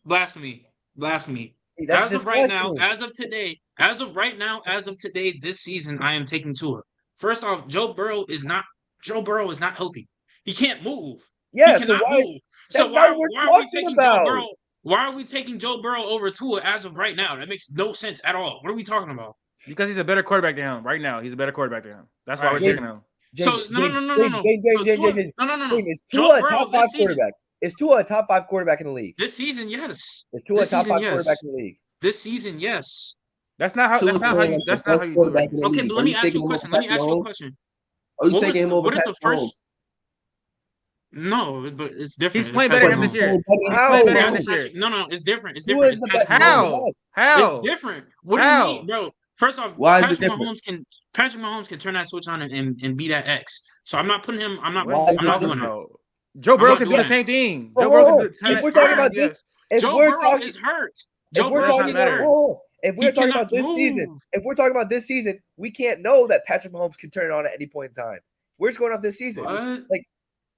Speaker 2: Blasphemy.
Speaker 1: See,
Speaker 2: as of right now, as of today, this season, I am taking Tua. First off, Joe Burrow is not healthy. He can't move.
Speaker 1: Yeah,
Speaker 2: he cannot move. So why are we taking Joe Burrow? Why are we taking Joe Burrow over Tua as of right now? That makes no sense at all. What are we talking about?
Speaker 3: Because he's a better quarterback than him right now. He's a better quarterback than him. That's why we're taking him.
Speaker 2: So no.
Speaker 1: Is Tua a top 5 quarterback? Is Tua a top 5 quarterback in the league?
Speaker 2: This season, yes.
Speaker 1: Is Tua a top 5 quarterback in the league?
Speaker 2: This season, yes.
Speaker 3: That's not how you do it.
Speaker 2: Okay, but let me ask you a question.
Speaker 4: Are you taking him over Patrick Mahomes?
Speaker 2: No, but it's different.
Speaker 3: He's playing better than this year.
Speaker 2: No, it's different. It's different.
Speaker 3: How?
Speaker 2: It's different. What do you mean, bro? First off, Patrick Mahomes can turn that switch on and be that X. So I'm not putting him. I'm not doing it.
Speaker 3: Joe Burrow can do the same thing. Joe Burrow can do
Speaker 1: if we're talking about this,
Speaker 2: Joe Burrow is hurt.
Speaker 1: If we're talking about this season, we can't know that Patrick Mahomes can turn it on at any point in time. We're just going off this season.
Speaker 2: What?
Speaker 1: Like,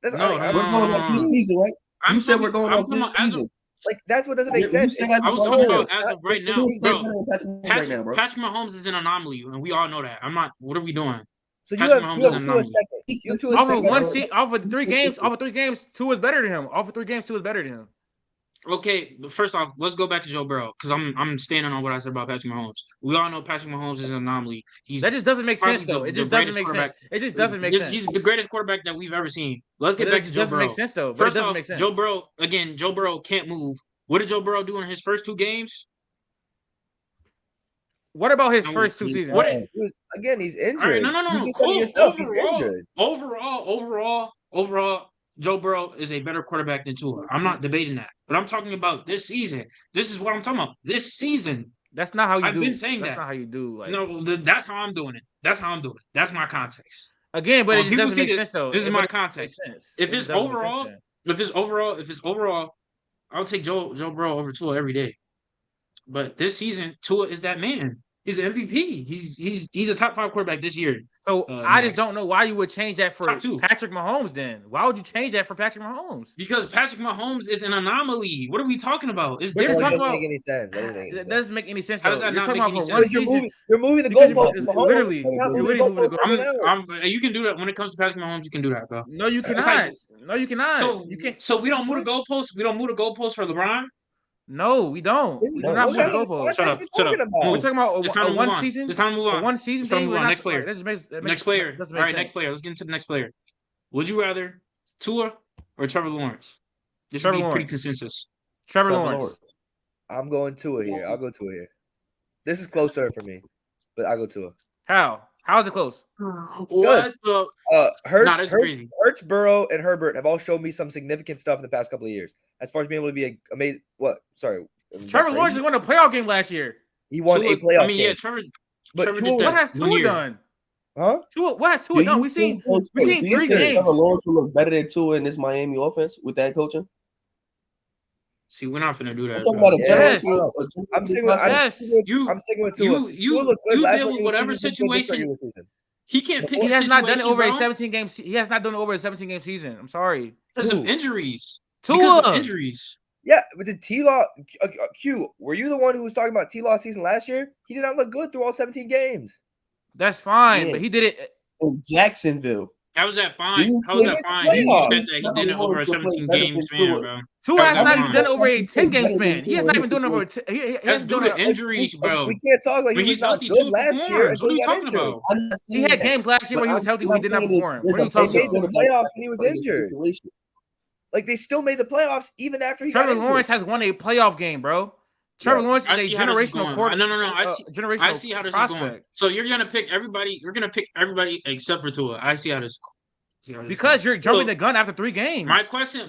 Speaker 4: we're going off this season, right? You said we're going off this season.
Speaker 1: Like, that's what doesn't make sense.
Speaker 2: I was talking about as of right now, bro. Patrick Mahomes is an anomaly, and we all know that. What are we doing?
Speaker 1: So Patrick Mahomes is an anomaly.
Speaker 3: Off of 3 games, 2 is better than him. Off of 3 games, 2 is better than him.
Speaker 2: Okay, but first off, let's go back to Joe Burrow because I'm standing on what I said about Patrick Mahomes. We all know Patrick Mahomes is an anomaly.
Speaker 3: That just doesn't make sense, though. It just doesn't make sense. It just doesn't make sense.
Speaker 2: He's the greatest quarterback that we've ever seen. Let's get back to Joe Burrow.
Speaker 3: It doesn't make sense, though.
Speaker 2: First off, Joe Burrow can't move. What did Joe Burrow do in his first 2 games?
Speaker 3: What about his first 2 seasons?
Speaker 1: Again, he's injured.
Speaker 2: Right, no. Cool. Overall, Joe Burrow is a better quarterback than Tua. I'm not debating that. But I'm talking about this season. This is what I'm talking about. This season.
Speaker 3: That's not how you do it.
Speaker 2: I've been saying that.
Speaker 3: That's not how you do it.
Speaker 2: No, that's how I'm doing it. That's my context.
Speaker 3: Again, but it just doesn't make sense, though.
Speaker 2: This is my context. If it's overall, I'll take Joe Burrow over Tua every day. But this season, Tua is that man. He's an MVP. He's a top 5 quarterback this year.
Speaker 3: So I just don't know why you would change that for Patrick Mahomes then. Why would you change that for Patrick Mahomes?
Speaker 2: Because Patrick Mahomes is an anomaly. What are we talking about? It's
Speaker 1: different.
Speaker 2: different.
Speaker 1: It doesn't make any sense.
Speaker 3: It doesn't make any sense.
Speaker 2: How does that
Speaker 3: You're
Speaker 2: not
Speaker 3: talking
Speaker 2: make
Speaker 3: about
Speaker 2: any
Speaker 3: for one
Speaker 2: sense?
Speaker 3: season.
Speaker 1: You're moving the goalposts.
Speaker 3: Literally moving the goalposts.
Speaker 2: You can do that when it comes to Patrick Mahomes. You can do that, bro.
Speaker 3: No, you cannot. No, you cannot.
Speaker 2: So we don't move the goalposts. We don't move the goalposts for LeBron.
Speaker 3: No, we don't. We do
Speaker 1: What
Speaker 3: not move the
Speaker 1: kind of
Speaker 3: goalposts.
Speaker 2: Shut up,
Speaker 1: podcast
Speaker 2: shut
Speaker 1: we
Speaker 2: up.
Speaker 1: talking about?
Speaker 3: We're talking about
Speaker 2: It's time
Speaker 3: a
Speaker 2: to move
Speaker 3: one
Speaker 2: on.
Speaker 3: season.
Speaker 2: It's time to move
Speaker 3: A
Speaker 2: on.
Speaker 3: one season
Speaker 2: It's time to
Speaker 3: thing.
Speaker 2: move
Speaker 3: We're
Speaker 2: on.
Speaker 3: not.
Speaker 2: Next player.
Speaker 3: Next
Speaker 2: player.
Speaker 3: doesn't
Speaker 2: All
Speaker 3: make
Speaker 2: right, next
Speaker 3: sense.
Speaker 2: player. Let's get into the next player. Would you rather Tua or Trevor Lawrence? This should
Speaker 3: Trevor
Speaker 2: be pretty
Speaker 3: Lawrence.
Speaker 2: consensus.
Speaker 3: Trevor
Speaker 4: Trevor
Speaker 3: Lawrence.
Speaker 4: Lawrence.
Speaker 1: I'm going Tua here. I'll go Tua here. This is closer for me, but I'll go Tua.
Speaker 3: How? How is it close?
Speaker 2: What the? That's crazy.
Speaker 1: Hurts, Burrow, and Herbert have all shown me some significant stuff in the past couple of years. As far as being able to be amazing. What? Sorry.
Speaker 3: Trevor Lawrence just won a playoff game last year.
Speaker 1: He won
Speaker 2: Tua,
Speaker 1: a playoff
Speaker 2: I mean,
Speaker 1: game.
Speaker 2: yeah, Trevor
Speaker 1: But
Speaker 2: did
Speaker 1: Tua,
Speaker 2: that.
Speaker 3: What has
Speaker 2: 1
Speaker 3: Tua
Speaker 2: year.
Speaker 3: done?
Speaker 1: Huh?
Speaker 3: What has Tua done? We've seen
Speaker 4: Do you
Speaker 3: 3
Speaker 4: think
Speaker 3: games.
Speaker 4: Trevor Lawrence will look better than Tua in this Miami offense with that coaching?
Speaker 2: See, we're not finna do that.
Speaker 4: I'm talking
Speaker 2: bro.
Speaker 4: about a
Speaker 3: Yes.
Speaker 4: generational.
Speaker 1: I'm sticking with,
Speaker 3: Yes.
Speaker 2: You-
Speaker 1: I'm sticking with Tua.
Speaker 2: You
Speaker 1: Tua looked good last
Speaker 2: deal with
Speaker 1: regular
Speaker 2: whatever
Speaker 1: season, didn't look good
Speaker 2: situation.
Speaker 1: regular season.
Speaker 2: He can't pick
Speaker 3: He
Speaker 2: his
Speaker 3: has not done it
Speaker 2: situation,
Speaker 3: over a
Speaker 2: bro,
Speaker 3: 17 game. He has not done it over a 17 game season. I'm sorry.
Speaker 2: because of
Speaker 1: Who?
Speaker 2: injuries.
Speaker 3: Tua.
Speaker 2: Because of injuries.
Speaker 1: Yeah, but did T-Law Q? Were you the one who was talking about T-Law season last year? He did not look good through all 17 games.
Speaker 3: That's fine,
Speaker 4: Yeah.
Speaker 3: but he did it.
Speaker 4: In Jacksonville.
Speaker 2: How was that
Speaker 4: Do
Speaker 2: fine?
Speaker 4: you
Speaker 2: How was
Speaker 4: think
Speaker 2: that
Speaker 1: it's
Speaker 2: fine? You
Speaker 1: playoffs?
Speaker 2: said that he did it over a 17 game span, bro.
Speaker 3: Tua
Speaker 2: How
Speaker 3: has
Speaker 2: was that
Speaker 3: not even
Speaker 2: fine?
Speaker 3: done it over a 10 game
Speaker 4: Better than
Speaker 3: span. He has
Speaker 4: Tua
Speaker 3: not
Speaker 4: in
Speaker 3: even done it over. He
Speaker 2: That's
Speaker 3: hasn't
Speaker 2: due
Speaker 3: done
Speaker 2: to
Speaker 3: it.
Speaker 2: injuries, bro.
Speaker 1: We can't talk like
Speaker 2: When
Speaker 1: he
Speaker 2: he's
Speaker 1: was not
Speaker 2: healthy,
Speaker 1: good
Speaker 2: Tua
Speaker 1: last year
Speaker 2: performs. What
Speaker 1: until
Speaker 2: are
Speaker 1: he
Speaker 2: you
Speaker 1: got
Speaker 2: talking
Speaker 1: injured.
Speaker 2: about?
Speaker 4: I'm not
Speaker 3: He
Speaker 4: saying
Speaker 3: had
Speaker 4: that.
Speaker 3: games last year
Speaker 4: But
Speaker 3: where he was healthy. We did not perform. What are you
Speaker 1: They
Speaker 3: talking
Speaker 1: made the
Speaker 3: about?
Speaker 1: playoffs when he was
Speaker 4: Like,
Speaker 1: injured.
Speaker 4: situation.
Speaker 1: Like they still made the playoffs even after he got
Speaker 3: Trevor
Speaker 1: injured.
Speaker 3: Lawrence has won a playoff game, bro. Trevor
Speaker 1: Yeah.
Speaker 3: Lawrence
Speaker 2: I
Speaker 3: is a
Speaker 2: see how this is
Speaker 3: generational
Speaker 2: going.
Speaker 3: quarter.
Speaker 2: No. I
Speaker 3: generational
Speaker 2: see how this is going.
Speaker 3: prospect.
Speaker 2: So you're gonna pick everybody. You're gonna pick everybody except for Tua. I see how this.
Speaker 3: Because you're jumping
Speaker 2: So,
Speaker 3: the gun after 3 games.
Speaker 2: My question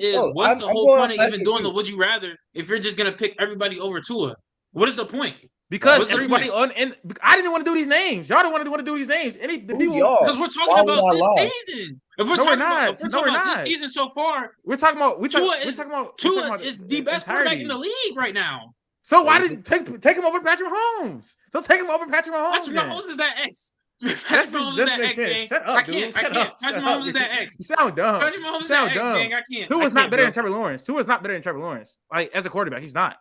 Speaker 2: is,
Speaker 1: Oh,
Speaker 2: what's
Speaker 1: I'm
Speaker 2: the whole
Speaker 1: going
Speaker 2: point
Speaker 1: off
Speaker 2: of
Speaker 1: last
Speaker 2: even
Speaker 1: year,
Speaker 2: doing
Speaker 1: too.
Speaker 2: the would you rather if you're just gonna pick everybody over Tua? What is the point?
Speaker 3: Because
Speaker 2: What's the
Speaker 3: everybody
Speaker 2: point?
Speaker 3: on and I didn't want to do these names. Y'all don't want to do these names. The
Speaker 1: Who's
Speaker 3: people
Speaker 1: y'all?
Speaker 2: Because we're talking
Speaker 4: Why would
Speaker 2: about
Speaker 4: I
Speaker 2: this
Speaker 4: lie?
Speaker 2: season. If we're
Speaker 3: No, we're
Speaker 2: talking
Speaker 3: not.
Speaker 2: about,
Speaker 3: No, we're
Speaker 2: this
Speaker 3: not.
Speaker 2: season so far,
Speaker 3: We're talking about
Speaker 2: Tua is the best quarterback
Speaker 3: entirety.
Speaker 2: in the league right now.
Speaker 3: So why did you take him over Patrick Mahomes? So take him over Patrick Mahomes.
Speaker 2: Patrick
Speaker 3: then.
Speaker 2: Mahomes is that X. Patrick
Speaker 3: That's
Speaker 2: Mahomes is
Speaker 3: just
Speaker 2: that
Speaker 3: makes
Speaker 2: X,
Speaker 3: sense.
Speaker 2: gang.
Speaker 3: Shut up,
Speaker 2: I
Speaker 3: dude.
Speaker 2: can't.
Speaker 3: Shut up.
Speaker 2: Patrick
Speaker 3: Shut
Speaker 2: Mahomes
Speaker 3: up.
Speaker 2: is that X.
Speaker 3: You sound dumb.
Speaker 2: Patrick Mahomes
Speaker 3: You
Speaker 2: is that
Speaker 3: sound
Speaker 2: X,
Speaker 3: dumb.
Speaker 2: gang. I can't.
Speaker 3: Tua is
Speaker 2: I
Speaker 3: not
Speaker 2: can't,
Speaker 3: better
Speaker 2: bro.
Speaker 3: than Trevor Lawrence. Tua is not better than Trevor Lawrence. Like as a quarterback, he's not.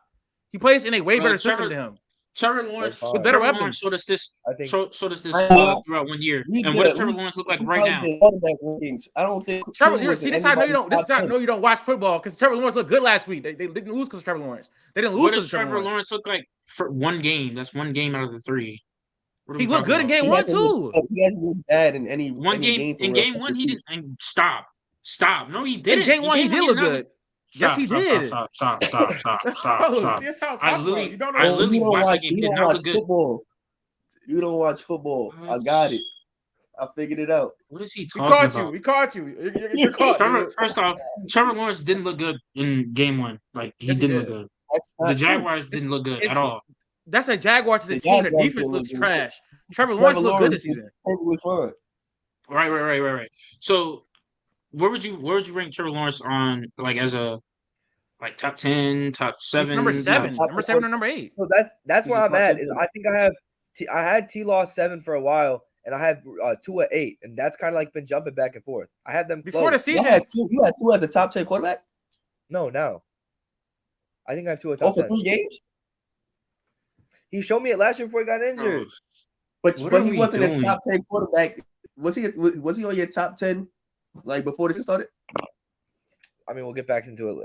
Speaker 3: He plays in a way better system than him.
Speaker 2: Trevor Lawrence,
Speaker 1: That's fine.
Speaker 3: Better
Speaker 2: Trevor
Speaker 3: weapons.
Speaker 2: Lawrence showed us this.
Speaker 1: I think
Speaker 2: Showed us this
Speaker 4: I-
Speaker 2: throughout 1 year.
Speaker 4: We
Speaker 2: And
Speaker 4: did
Speaker 2: what does
Speaker 4: it.
Speaker 2: Trevor
Speaker 4: We-
Speaker 2: Lawrence look like
Speaker 4: we
Speaker 2: right
Speaker 4: probably
Speaker 2: now?
Speaker 4: did quarterback rankings. I don't think
Speaker 3: Trevor,
Speaker 4: Tua was
Speaker 3: see,
Speaker 4: in
Speaker 3: this how I know you
Speaker 4: anybody's
Speaker 3: don't. This
Speaker 4: top
Speaker 3: is how I
Speaker 4: 10.
Speaker 3: know you don't watch football because Trevor Lawrence looked good last week. They didn't lose because of Trevor Lawrence. They didn't lose
Speaker 2: What
Speaker 3: because
Speaker 2: does
Speaker 3: of Trevor
Speaker 2: Trevor
Speaker 3: Lawrence.
Speaker 2: Lawrence look like for 1 game? That's 1 game out of the 3. What are we
Speaker 3: He looked
Speaker 2: talking
Speaker 3: good in
Speaker 2: about?
Speaker 3: game
Speaker 4: He
Speaker 3: 1
Speaker 4: hasn't
Speaker 3: too.
Speaker 4: looked- He hasn't looked bad in any
Speaker 2: 1
Speaker 4: any
Speaker 2: game
Speaker 4: for
Speaker 2: in
Speaker 4: real.
Speaker 2: game 1 he didn't. And stop. No, he
Speaker 3: In
Speaker 2: didn't.
Speaker 3: game 1, he did look
Speaker 2: not
Speaker 3: good. Yes, he did.
Speaker 2: Stop.
Speaker 3: Bro, see, that's how I'm talking about. You don't know.
Speaker 2: I
Speaker 4: Oh,
Speaker 2: literally
Speaker 4: you don't
Speaker 2: watched that
Speaker 4: watch.
Speaker 2: game. He
Speaker 4: You
Speaker 2: did
Speaker 4: don't
Speaker 2: not
Speaker 4: watch
Speaker 2: look good.
Speaker 4: football. You don't watch football. I got it. I figured it out.
Speaker 2: What is he
Speaker 3: We
Speaker 2: talking
Speaker 3: caught
Speaker 2: about?
Speaker 3: you. We caught you. You're caught.
Speaker 2: Trevor,
Speaker 3: dude.
Speaker 2: first off, Trevor Lawrence didn't look good in game 1. Like he
Speaker 3: Yes, he
Speaker 2: didn't look
Speaker 3: did.
Speaker 2: good.
Speaker 4: That's
Speaker 2: The
Speaker 4: not true.
Speaker 2: Jaguars didn't look good at all.
Speaker 3: That's a Jaguars as a
Speaker 4: The
Speaker 3: team. Their
Speaker 4: Jaguars
Speaker 3: defense
Speaker 4: didn't
Speaker 3: looks
Speaker 4: look good.
Speaker 3: trash. Trevor Lawrence looked good this
Speaker 4: was
Speaker 3: season.
Speaker 4: perfectly fine.
Speaker 2: Right. So where would you rank Trevor Lawrence on like as a top 10, top 7?
Speaker 3: He's number 7.
Speaker 4: top-
Speaker 3: Number 7 or number 8.
Speaker 1: So that's where
Speaker 4: He's
Speaker 1: I'm
Speaker 4: a
Speaker 1: at.
Speaker 4: top
Speaker 1: Is
Speaker 4: 10.
Speaker 1: I think I had T-Law 7 for a while, and I have Tua 8, and that's kind of like been jumping back and forth. I had them
Speaker 3: Before the
Speaker 1: close.
Speaker 3: season,
Speaker 4: You had two as a top 10 quarterback.
Speaker 1: No, now I think I have Tua
Speaker 4: Oh,
Speaker 1: top
Speaker 4: for
Speaker 1: 10.
Speaker 4: 3 games.
Speaker 1: He showed me it last year before he got injured.
Speaker 4: But
Speaker 2: What are
Speaker 4: he
Speaker 2: we
Speaker 4: wasn't
Speaker 2: doing?
Speaker 4: a top 10 quarterback. Was he on your top 10 like before the season started?
Speaker 1: I mean, we'll get back into it.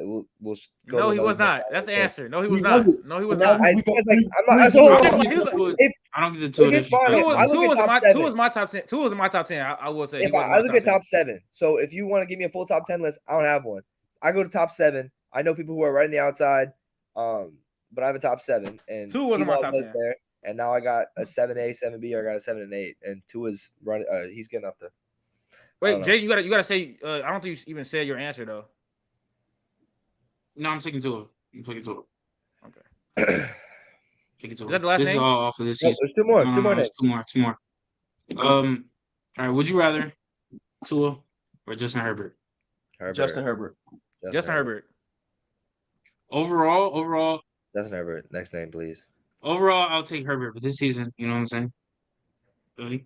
Speaker 1: We'll go
Speaker 3: no,
Speaker 1: to
Speaker 3: he
Speaker 1: those
Speaker 3: was not.
Speaker 1: next
Speaker 3: That's the
Speaker 1: time.
Speaker 3: answer. No, he was
Speaker 4: He
Speaker 3: not.
Speaker 4: wasn't.
Speaker 3: No, he was
Speaker 4: But now
Speaker 3: not.
Speaker 4: we-
Speaker 1: I because like I'm
Speaker 2: I
Speaker 1: not.
Speaker 3: He
Speaker 1: So,
Speaker 3: was-
Speaker 2: don't
Speaker 3: he
Speaker 2: give
Speaker 3: was-
Speaker 2: the Tua-
Speaker 1: if-
Speaker 2: I don't give the 2
Speaker 1: Look, it's fine. I look at
Speaker 3: Tua
Speaker 1: top
Speaker 3: was
Speaker 1: 7.
Speaker 3: my top 10. Tua was in my top 10. I will say.
Speaker 1: If I look at top 7, so if you want to give me a full top 10 list, I don't have one. I go to top 7. I know people who are right on the outside, but I have a top 7, and
Speaker 3: Tua wasn't my
Speaker 1: T-Law
Speaker 3: top
Speaker 1: was
Speaker 3: 10.
Speaker 1: there, and now I got a 7A, 7B, or I got a 7 and 8, and Tua's running. He's getting up there. I don't
Speaker 3: Wait,
Speaker 1: know.
Speaker 3: Jay, you gotta say. I don't think you even said your answer though.
Speaker 2: No, I'm taking Tua. I'm taking Tua.
Speaker 3: Okay.
Speaker 2: Taking Tua.
Speaker 3: Is that the last
Speaker 2: This is
Speaker 3: name?
Speaker 2: all off of this
Speaker 1: No,
Speaker 2: season.
Speaker 1: there's 2 more.
Speaker 2: No,
Speaker 1: 2 more
Speaker 2: there's
Speaker 1: names.
Speaker 2: 2 more. All right. Would you rather Tua or Justin Herbert?
Speaker 1: Herbert.
Speaker 4: Justin Herbert.
Speaker 3: Justin Herbert.
Speaker 2: Overall,
Speaker 1: Justin Herbert. Next name, please.
Speaker 2: I'll take Herbert. But this season, you know what I'm saying? Really?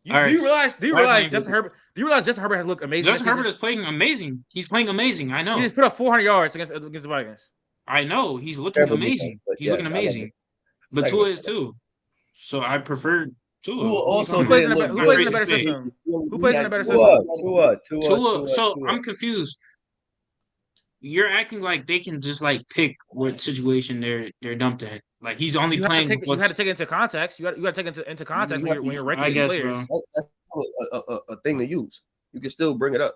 Speaker 3: Do
Speaker 2: All right.
Speaker 3: you realize? Do you
Speaker 2: Last
Speaker 3: realize
Speaker 2: name.
Speaker 3: Justin Herbert? Do you realize Justin Herbert has looked amazing?
Speaker 2: Justin Herbert is playing amazing. He's playing amazing. I know.
Speaker 3: He just put up 400 yards against the Vikings.
Speaker 2: I know. He's looking
Speaker 1: Terrible
Speaker 2: amazing.
Speaker 1: defense, but
Speaker 2: He's
Speaker 1: yes,
Speaker 2: looking
Speaker 1: I love
Speaker 2: amazing.
Speaker 1: it.
Speaker 2: But
Speaker 1: Second
Speaker 2: Tua
Speaker 1: one.
Speaker 2: is too. So I prefer Tua.
Speaker 4: Who also
Speaker 3: Who plays in
Speaker 4: didn't
Speaker 3: a
Speaker 4: look
Speaker 3: who
Speaker 4: good.
Speaker 3: plays in a
Speaker 2: Crazy
Speaker 3: better
Speaker 2: state.
Speaker 3: system? Who plays in a better
Speaker 1: Tua.
Speaker 3: system?
Speaker 2: Tua. So I'm confused. you're acting like they can just like pick what situation they're dumped in. Like he's only
Speaker 3: You had to
Speaker 2: playing
Speaker 3: take
Speaker 2: with
Speaker 3: you had to take it into context. You got to take it into context
Speaker 4: You have
Speaker 3: when
Speaker 4: to-
Speaker 3: you're ranking
Speaker 2: I
Speaker 3: these
Speaker 2: guess,
Speaker 3: players.
Speaker 2: bro.
Speaker 4: That's a thing to use. You can still bring it up.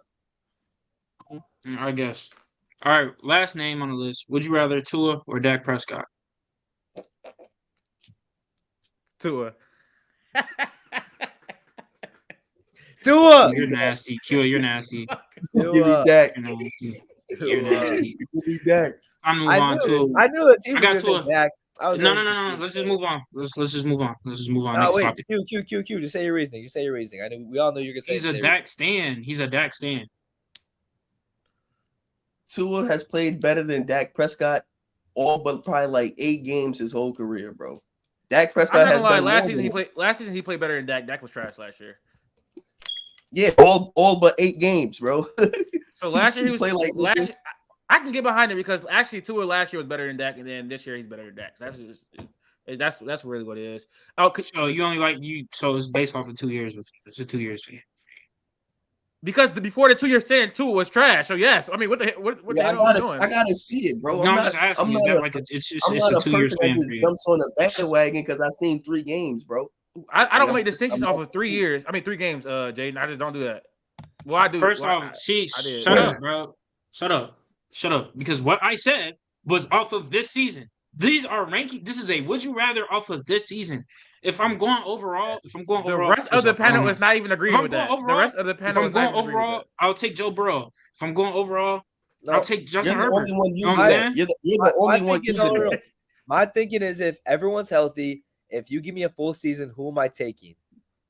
Speaker 2: I guess. All right, last name on the list. Would you rather Tua or Dak Prescott?
Speaker 3: Tua.
Speaker 1: Tua.
Speaker 2: You're nasty. Q, you're nasty.
Speaker 4: Give me
Speaker 1: Tua.
Speaker 4: Dak.
Speaker 2: You're nasty.
Speaker 1: Tua.
Speaker 2: You're nasty.
Speaker 4: Give me Dak.
Speaker 2: I'm gonna
Speaker 1: I
Speaker 2: move on to.
Speaker 1: knew that he
Speaker 2: I
Speaker 1: was
Speaker 2: got
Speaker 1: gonna say
Speaker 2: Tua.
Speaker 1: Dak. I was
Speaker 2: No.
Speaker 1: waiting for
Speaker 2: Let's just move on. Let's just move on. Let's just move on.
Speaker 1: No,
Speaker 2: Next
Speaker 1: wait.
Speaker 2: topic.
Speaker 1: Q. Just say your reasoning. Just say your reasoning. I knew we all knew you were gonna say.
Speaker 2: He's a Dak stan. He's a Dak stan.
Speaker 4: Tua has played better than Dak Prescott all but probably like 8 games his whole career, bro. Dak
Speaker 3: I'm
Speaker 4: Prescott
Speaker 3: not
Speaker 4: has
Speaker 3: gonna lie.
Speaker 4: done
Speaker 3: Last
Speaker 4: more
Speaker 3: season
Speaker 4: than
Speaker 3: he
Speaker 4: him.
Speaker 3: played. Last season he played better than Dak. Dak was trash last year.
Speaker 4: Yeah, all but 8 games, bro.
Speaker 3: So last year he
Speaker 4: He
Speaker 3: was
Speaker 4: played like 8
Speaker 3: last.
Speaker 4: games.
Speaker 3: I can get behind it because actually Tua last year was better than Dak, and then this year he's better than Dak. So that's really what it is. Oh,
Speaker 2: So you only like you. So it's based off of 2 years. It's a 2 years span.
Speaker 3: because before the 2 year stand, Tua was trash. So yes, I mean what the what the
Speaker 4: Yeah,
Speaker 3: hell are we doing?
Speaker 4: I gotta see it, bro.
Speaker 2: No, I'm
Speaker 4: not,
Speaker 2: just asking.
Speaker 4: I'm
Speaker 2: Is
Speaker 4: not
Speaker 2: that
Speaker 4: a,
Speaker 2: like it's
Speaker 4: I'm
Speaker 2: it's
Speaker 4: not
Speaker 2: a
Speaker 4: a
Speaker 2: 2 year
Speaker 4: person that
Speaker 2: span
Speaker 4: just
Speaker 2: for you?
Speaker 4: jumps on the bandwagon because I've seen 3 games, bro.
Speaker 3: I don't
Speaker 4: Like,
Speaker 3: make distinctions
Speaker 4: I'm
Speaker 3: off
Speaker 4: not-
Speaker 3: of 3 years. I mean 3 games, Jaden. I just don't do that. Well, I do.
Speaker 2: First
Speaker 3: Well,
Speaker 2: off,
Speaker 3: I did.
Speaker 2: shut up, bro. Shut up. Because what I said was off of this season. These are ranking. This is a would you rather off of this season. If I'm going overall,
Speaker 3: The rest of the panel is not even
Speaker 2: If
Speaker 3: agreeing
Speaker 2: I'm
Speaker 3: with
Speaker 2: going
Speaker 3: that. The
Speaker 2: overall,
Speaker 3: rest of the
Speaker 2: if
Speaker 3: panel
Speaker 2: I'm
Speaker 3: is not
Speaker 2: going
Speaker 3: even agreeing with
Speaker 2: overall,
Speaker 3: that.
Speaker 2: I'll take Joe Burrow. If I'm going overall,
Speaker 1: No,
Speaker 2: I'll take Justin
Speaker 4: You're the
Speaker 2: Herbert.
Speaker 4: only one
Speaker 2: You know
Speaker 4: using
Speaker 2: what I'm
Speaker 4: that.
Speaker 2: saying?
Speaker 4: You're the
Speaker 1: My
Speaker 4: only one
Speaker 1: thinking,
Speaker 4: using
Speaker 1: no.
Speaker 4: that.
Speaker 1: My thinking is if everyone's healthy, if you give me a full season, who am I taking?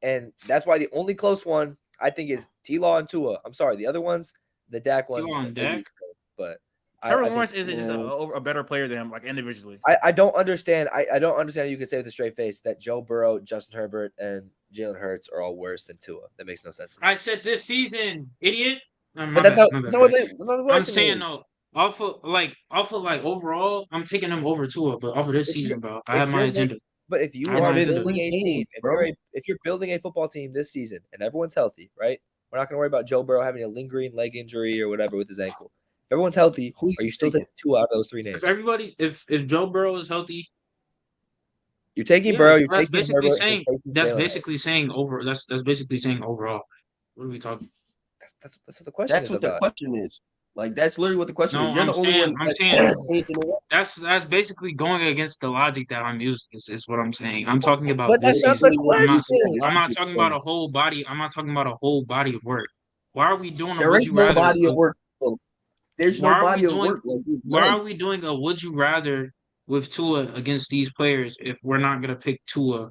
Speaker 1: And that's why the only close one I think is T-Law and Tua. I'm sorry, the other ones, the Dak one,
Speaker 2: T-Law and
Speaker 1: maybe,
Speaker 2: Dak?
Speaker 1: but
Speaker 3: Trevor
Speaker 1: I
Speaker 3: Lawrence
Speaker 1: think,
Speaker 3: is just a better player than him, like individually.
Speaker 1: I don't understand. I don't understand how you can say with a straight face that Joe Burrow, Justin Herbert, and Jalen Hurts are all worse than Tua. That makes no sense.
Speaker 2: I said this season, idiot. My
Speaker 1: But that's
Speaker 2: bad,
Speaker 1: not,
Speaker 2: my
Speaker 1: that's
Speaker 2: bad.
Speaker 1: not what that's not what the
Speaker 2: I'm
Speaker 1: question
Speaker 2: saying
Speaker 1: is.
Speaker 2: no. Off of like overall, I'm taking them over Tua, but off of this
Speaker 1: If you're-
Speaker 2: season, bro, I
Speaker 1: if
Speaker 2: have my
Speaker 1: you're
Speaker 2: agenda.
Speaker 1: But if you
Speaker 2: I have
Speaker 1: are
Speaker 2: my agenda.
Speaker 1: building a team,
Speaker 4: Bro.
Speaker 1: if you're building a football team this season and everyone's healthy, right? We're not going to worry about Joe Burrow having a lingering leg injury or whatever with his ankle. If everyone's healthy,
Speaker 4: Who
Speaker 1: are you
Speaker 4: you
Speaker 1: still
Speaker 4: taking?
Speaker 1: taking 2 out of those 3 names?
Speaker 2: If Joe Burrow is healthy,
Speaker 1: You're taking
Speaker 2: yeah,
Speaker 1: Burrow, you're
Speaker 2: that's
Speaker 1: taking
Speaker 2: basically
Speaker 1: Herbert,
Speaker 2: saying
Speaker 1: and taking
Speaker 2: that's
Speaker 1: Jalen Hurts.
Speaker 2: basically saying over. That's basically saying overall. What are we talking?
Speaker 1: That's what the question
Speaker 4: That's
Speaker 1: is
Speaker 4: what the
Speaker 1: about.
Speaker 4: question is. Like that's literally what the question
Speaker 2: No,
Speaker 4: is. You're
Speaker 2: I'm
Speaker 4: the only
Speaker 2: saying-
Speaker 4: one.
Speaker 2: I'm
Speaker 4: that's
Speaker 2: saying-
Speaker 4: changing it up.
Speaker 2: That's basically going against the logic that I'm using. Is what I'm saying. I'm talking about
Speaker 1: But
Speaker 2: this
Speaker 1: that's not
Speaker 2: season.
Speaker 1: the
Speaker 2: I'm not.
Speaker 1: question.
Speaker 2: I'm not talking about a whole body. I'm not talking about a whole body of work. Why are we doing a
Speaker 4: There
Speaker 2: would
Speaker 4: is
Speaker 2: you
Speaker 4: no
Speaker 2: rather?
Speaker 4: body of work. Though. There's
Speaker 2: Why
Speaker 4: no
Speaker 2: are we
Speaker 4: body of
Speaker 2: doing-
Speaker 4: work. Like, there's
Speaker 2: Why
Speaker 4: none.
Speaker 2: are we doing a would you rather with Tua against these players if we're not gonna pick Tua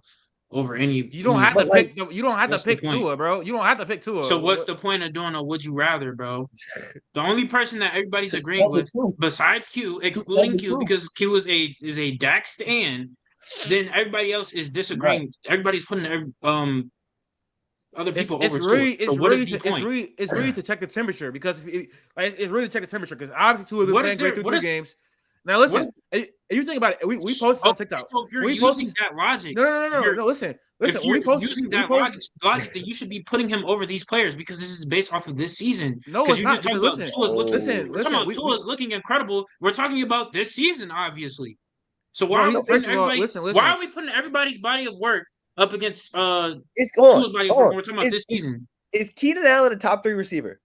Speaker 2: over any?
Speaker 3: You don't have to
Speaker 1: But, like,
Speaker 3: pick. You don't have to
Speaker 2: what's the
Speaker 3: pick
Speaker 2: point?
Speaker 3: Tua, bro. You don't have to pick Tua.
Speaker 2: So what's the point of doing a would you rather, bro? The only person that everybody's
Speaker 4: To
Speaker 2: agreeing
Speaker 4: tell the
Speaker 2: with,
Speaker 4: truth.
Speaker 2: besides Q,
Speaker 4: tell
Speaker 2: excluding
Speaker 4: the
Speaker 2: Q
Speaker 4: truth.
Speaker 2: because Q is a Dak stan, then everybody else is disagreeing. Everybody's putting other people over Tua. So what is the point?
Speaker 3: It's really to check the temperature because it's really to check the temperature because obviously Tua has been
Speaker 2: What
Speaker 3: playing
Speaker 2: is
Speaker 3: great
Speaker 2: there-
Speaker 3: through
Speaker 2: what
Speaker 3: 3
Speaker 2: is-
Speaker 3: games. Now listen, you think about it. We posted on TikTok.
Speaker 2: So if you're
Speaker 3: We
Speaker 2: using
Speaker 3: posted.
Speaker 2: that logic,
Speaker 3: No. Listen.
Speaker 2: if
Speaker 3: When
Speaker 2: you're
Speaker 3: we posted,
Speaker 2: using
Speaker 3: we
Speaker 2: that
Speaker 3: posted.
Speaker 2: logic, then you should be putting him over these players because this is based off of this season.
Speaker 3: No,
Speaker 2: Because
Speaker 3: it's
Speaker 2: you
Speaker 3: not.
Speaker 2: just talking
Speaker 3: Because
Speaker 2: about
Speaker 3: listen,
Speaker 2: Tua's looking.
Speaker 3: listen.
Speaker 2: We're talking about Tua's looking incredible. We're talking about this season, obviously. So why
Speaker 3: Bro,
Speaker 2: are we
Speaker 3: first
Speaker 2: putting
Speaker 3: of all,
Speaker 2: everybody?
Speaker 3: listen.
Speaker 2: Why are we putting everybody's body of work up against
Speaker 1: It's
Speaker 2: Tua's
Speaker 1: on.
Speaker 2: body of work when we're talking about this season?
Speaker 1: Is Keenan Allen a top 3 receiver?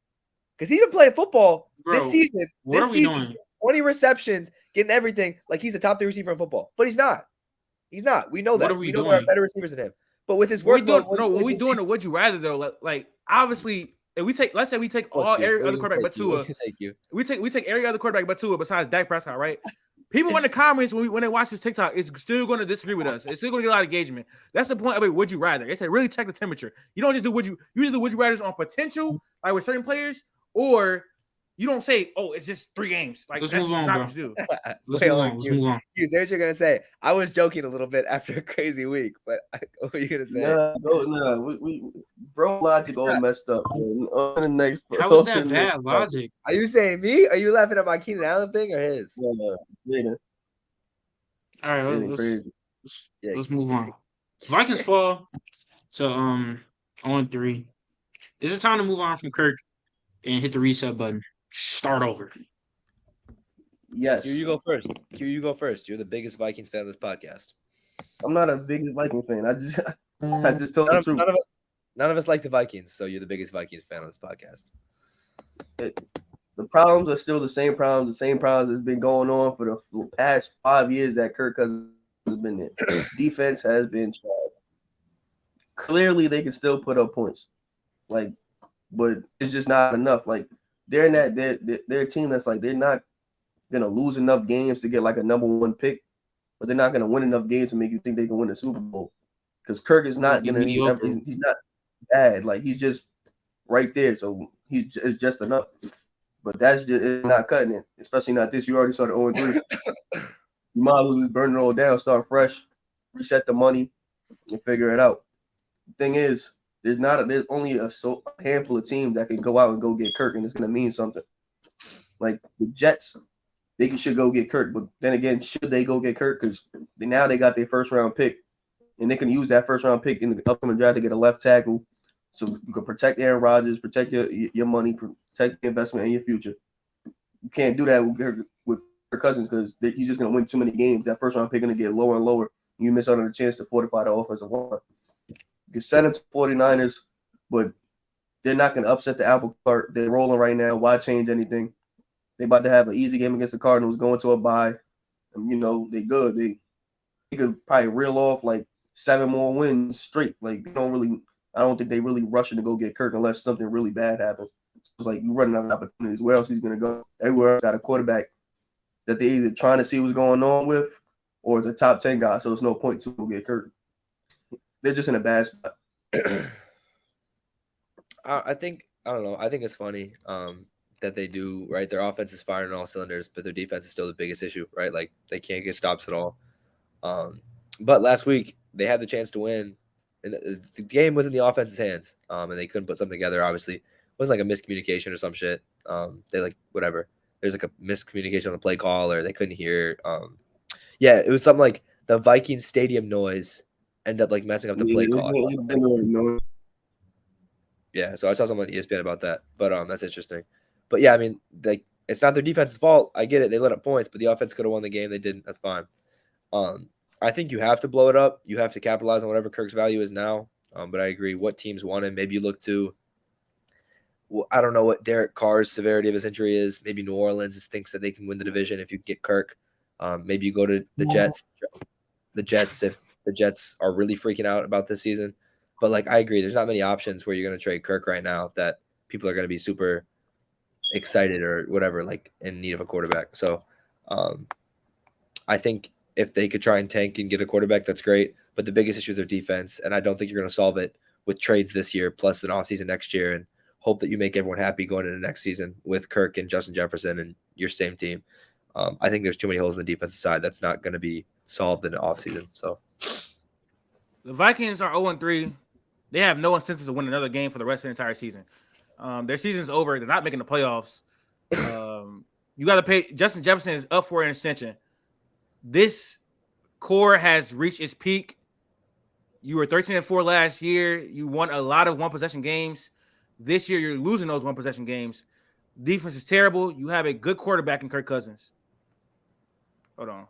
Speaker 1: Because he's been playing football
Speaker 2: Bro,
Speaker 1: this season.
Speaker 2: what are we doing?
Speaker 1: 20 receptions, getting everything like he's the top 3 receiver in football, but he's not. He's not. We know
Speaker 2: What
Speaker 1: that.
Speaker 2: are we
Speaker 1: know there are
Speaker 2: doing?
Speaker 1: better receivers than him. But with his
Speaker 3: What
Speaker 1: workload,
Speaker 3: we doing? Would you rather though? Like obviously, if we take, let's say we take all every other quarterback but Tua. We take every other quarterback but Tua besides Dak Prescott, right? People in the comments when they watch this TikTok is still going to disagree with us. It's still going to get a lot of engagement. That's the point of it. Would you rather? It's to really check the temperature. You don't just do you either do would you rather on potential, like with certain players, or you don't say, oh, it's just 3 games. Like
Speaker 2: Let's
Speaker 3: that's
Speaker 2: move on,
Speaker 3: not
Speaker 2: bro.
Speaker 3: what you do.
Speaker 2: Let's move on.
Speaker 1: Here's what you're gonna say. I was joking a little bit after a crazy week, but what are you gonna say?
Speaker 4: No. We bro logic all messed up. Man. On the next.
Speaker 2: How is that bad logic?
Speaker 1: Are you saying me? Are you laughing at my Keenan Allen thing or his?
Speaker 4: Yeah.
Speaker 2: All right,
Speaker 4: Crazy.
Speaker 2: let's move on. Vikings fall to 0-3. Is it time to move on from Kirk and hit the reset button? Start over.
Speaker 4: Yes.
Speaker 1: Q, you go first. Q, you go first. You're the biggest Vikings fan of this podcast.
Speaker 4: I'm not a big Vikings fan. I just told the truth.
Speaker 1: None of us like the Vikings, so you're the biggest Vikings fan on this podcast.
Speaker 4: The problems are still the same problems that's been going on for the past 5 years that Kirk Cousins has been there. Defense has been trash. Clearly, they can still put up points, but it's just not enough. Like they're a team that's like they're not gonna lose enough games to get like a number 1 pick, but they're not gonna win enough games to make you think they can win the Super Bowl. Because Kirk is not gonna he's not bad. Like he's just right there, so it's just enough. But that's just it's not cutting it, especially not this. You already started 0-3. You might as well just burn it all down, start fresh, reset the money, and figure it out. The thing is, there's only a handful of teams that can go out and go get Kirk, and it's gonna mean something. Like the Jets, should go get Kirk, but then again, should they go get Kirk? Because now they got their first round pick, and they can use that first round pick in the upcoming draft to get a left tackle, so you can protect Aaron Rodgers, protect your money, protect the investment in your future. You can't do that with Kirk Cousins because he's just gonna win too many games. That first round pick gonna get lower and lower. You miss out on the chance to fortify the offensive line. You can send it to 49ers, but they're not gonna upset the apple cart. They're rolling right now. Why change anything? They about to have an easy game against the Cardinals, going to a bye. And, they good. They could probably reel off like 7 more wins straight. Like I don't think they really rushing to go get Kirk unless something really bad happens. It's like you're running out of opportunities. Where else he's gonna go? Everywhere else got a quarterback that they either trying to see what's going on with, or it's a top 10 guy. So there's no point to go get Kirk. They're just in a bad spot.
Speaker 1: I think it's funny that they do, right? Their offense is firing on all cylinders, but their defense is still the biggest issue, right? Like they can't get stops at all. But last week they had the chance to win, and the game was in the offense's hands, and they couldn't put something together. Obviously, it wasn't like a miscommunication or some shit. They whatever. There's like a miscommunication on the play call, or they couldn't hear. Yeah, it was something like the Vikings stadium noise ended up messing up the play call. Yeah, so I saw something on ESPN about that, but that's interesting. But yeah, I mean, it's not their defense's fault. I get it; they let up points, but the offense could have won the game. They didn't. That's fine. I think you have to blow it up. You have to capitalize on whatever Kirk's value is now. But I agree. What teams want him? Maybe you look to. Well, I don't know what Derek Carr's severity of his injury is. Maybe New Orleans thinks that they can win the division if you get Kirk. Maybe you go to the Jets. The Jets, if the Jets are really freaking out about this season. But I agree, there's not many options where you're going to trade Kirk right now that people are going to be super excited or whatever, in need of a quarterback. So I think if they could try and tank and get a quarterback, that's great. But the biggest issue is their defense, and I don't think you're going to solve it with trades this year plus an offseason next year and hope that you make everyone happy going into next season with Kirk and Justin Jefferson and your same team. I think there's too many holes in the defensive side that's not going to be solved in the offseason. So
Speaker 3: the Vikings are 0-3. They have no incentive to win another game for the rest of the entire season. Their season's over. They're not making the playoffs. You got to pay. Justin Jefferson is up for an extension. This core has reached its peak. You were 13-4 last year. You won a lot of one-possession games. This year, you're losing those one-possession games. Defense is terrible. You have a good quarterback in Kirk Cousins. Hold on.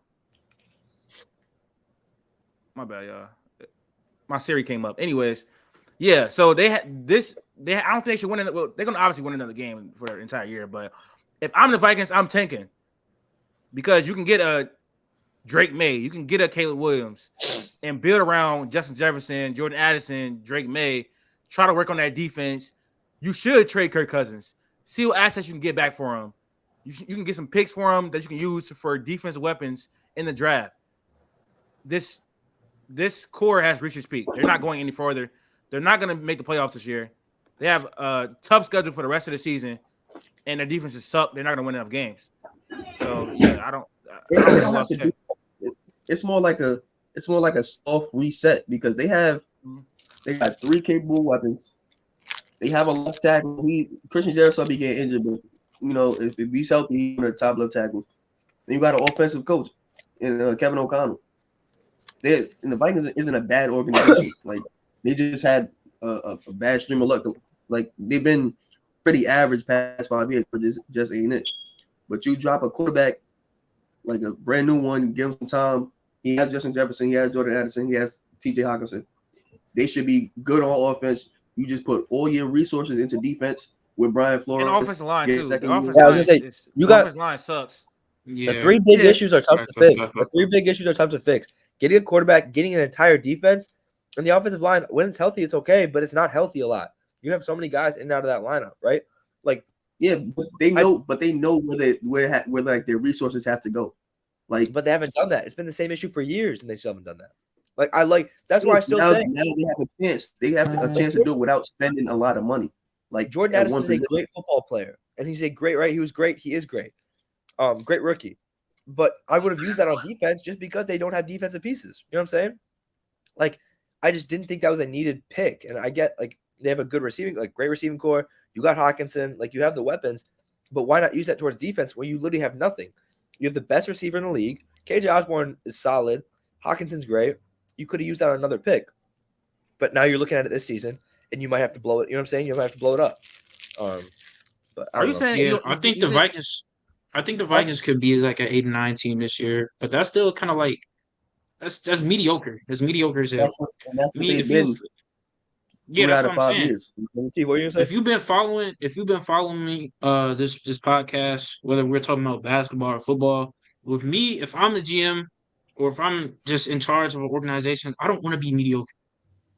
Speaker 3: My bad, y'all. My Siri came up. Anyways, yeah. So they had this. I don't think they should win. Well, they're gonna obviously win another game for the entire year. But if I'm the Vikings, I'm tanking because you can get a Drake May, you can get a Caleb Williams, and build around Justin Jefferson, Jordan Addison, Drake May. Try to work on that defense. You should trade Kirk Cousins. See what assets you can get back for him. You can get some picks for him that you can use for defensive weapons in the draft. This core has reached its peak. They're not going any further. They're not going to make the playoffs this year. They have a tough schedule for the rest of the season, and their defenses suck. They're not going to win enough games. So yeah, I don't know what to say.
Speaker 4: It's more like a soft reset because they got 3 capable weapons. They have a left tackle. Christian Jefferson will be getting injured, but if he's healthy, he's one of the top left tackles. Then you got an offensive coach in Kevin O'Connell. And the Vikings isn't a bad organization. They just had a bad stream of luck. They've been pretty average past 5 years, but just ain't it. But you drop a quarterback like a brand new one. Give him some time. He has Justin Jefferson. He has Jordan Addison. He has T.J. Hawkinson. They should be good on offense. You just put all your resources into defense with Brian Flores.
Speaker 3: And offensive line too. The offensive
Speaker 1: Yeah, I was
Speaker 3: line,
Speaker 1: gonna say, you got
Speaker 3: offensive line sucks.
Speaker 2: Yeah.
Speaker 1: the three big issues are tough to fix.
Speaker 2: Tough.
Speaker 1: The three big issues are tough to fix. Getting a quarterback, getting an entire defense, and the offensive line. When it's healthy, it's okay, but it's not healthy a lot. You have so many guys in and out of that lineup, right? Like,
Speaker 4: yeah, but they know where like their resources have to go. Like,
Speaker 1: but they haven't done that. It's been the same issue for years, and they still haven't done that. That's why I still
Speaker 4: now
Speaker 1: say
Speaker 4: they have a chance. They have a chance to do it without spending a lot of money. Like
Speaker 1: Jordan Addison is a great football player, and he's a great right. He was great. He is great. Great rookie. But I would have used that on defense just because they don't have defensive pieces. You know what I'm saying? Like, I just didn't think that was a needed pick. And I get like they have a good great receiving core. You got Hawkinson, like you have the weapons, but why not use that towards defense when you literally have nothing? You have the best receiver in the league. KJ Osborne is solid. Hawkinson's great. You could have used that on another pick. But now you're looking at it this season, and you might have to blow it. You know what I'm saying? You might have to blow it up. But
Speaker 3: Are you saying?
Speaker 2: Yeah, I think the Vikings. I think the Vikings could be like an 8-9 team this year, but that's still kind of like that's mediocre. That's mediocre as hell.
Speaker 4: That's what they've been.
Speaker 2: Yeah, that's what I'm saying.
Speaker 4: Years.
Speaker 1: what are you gonna say?
Speaker 2: If you've been following me, this podcast, whether we're talking about basketball or football, with me, if I'm the GM or if I'm just in charge of an organization, I don't want to be mediocre.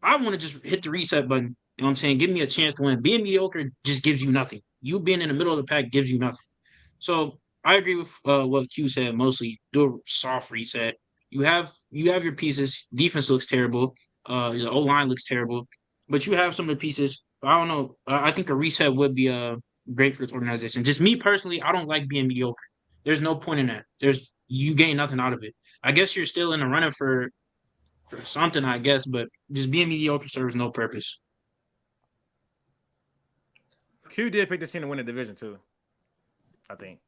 Speaker 2: I want to just hit the reset button. You know what I'm saying? Give me a chance to win. Being mediocre just gives you nothing. You being in the middle of the pack gives you nothing. So I agree with what Q said. Mostly do a soft reset. You have your pieces. Defense looks terrible. The O line looks terrible, but you have some of the pieces. I don't know. I think a reset would be great for this organization. Just me personally, I don't like being mediocre. There's no point in that. You gain nothing out of it. I guess you're still in the running for something, I guess, but just being mediocre serves no purpose.
Speaker 3: Q did pick this team to win the division too, I think.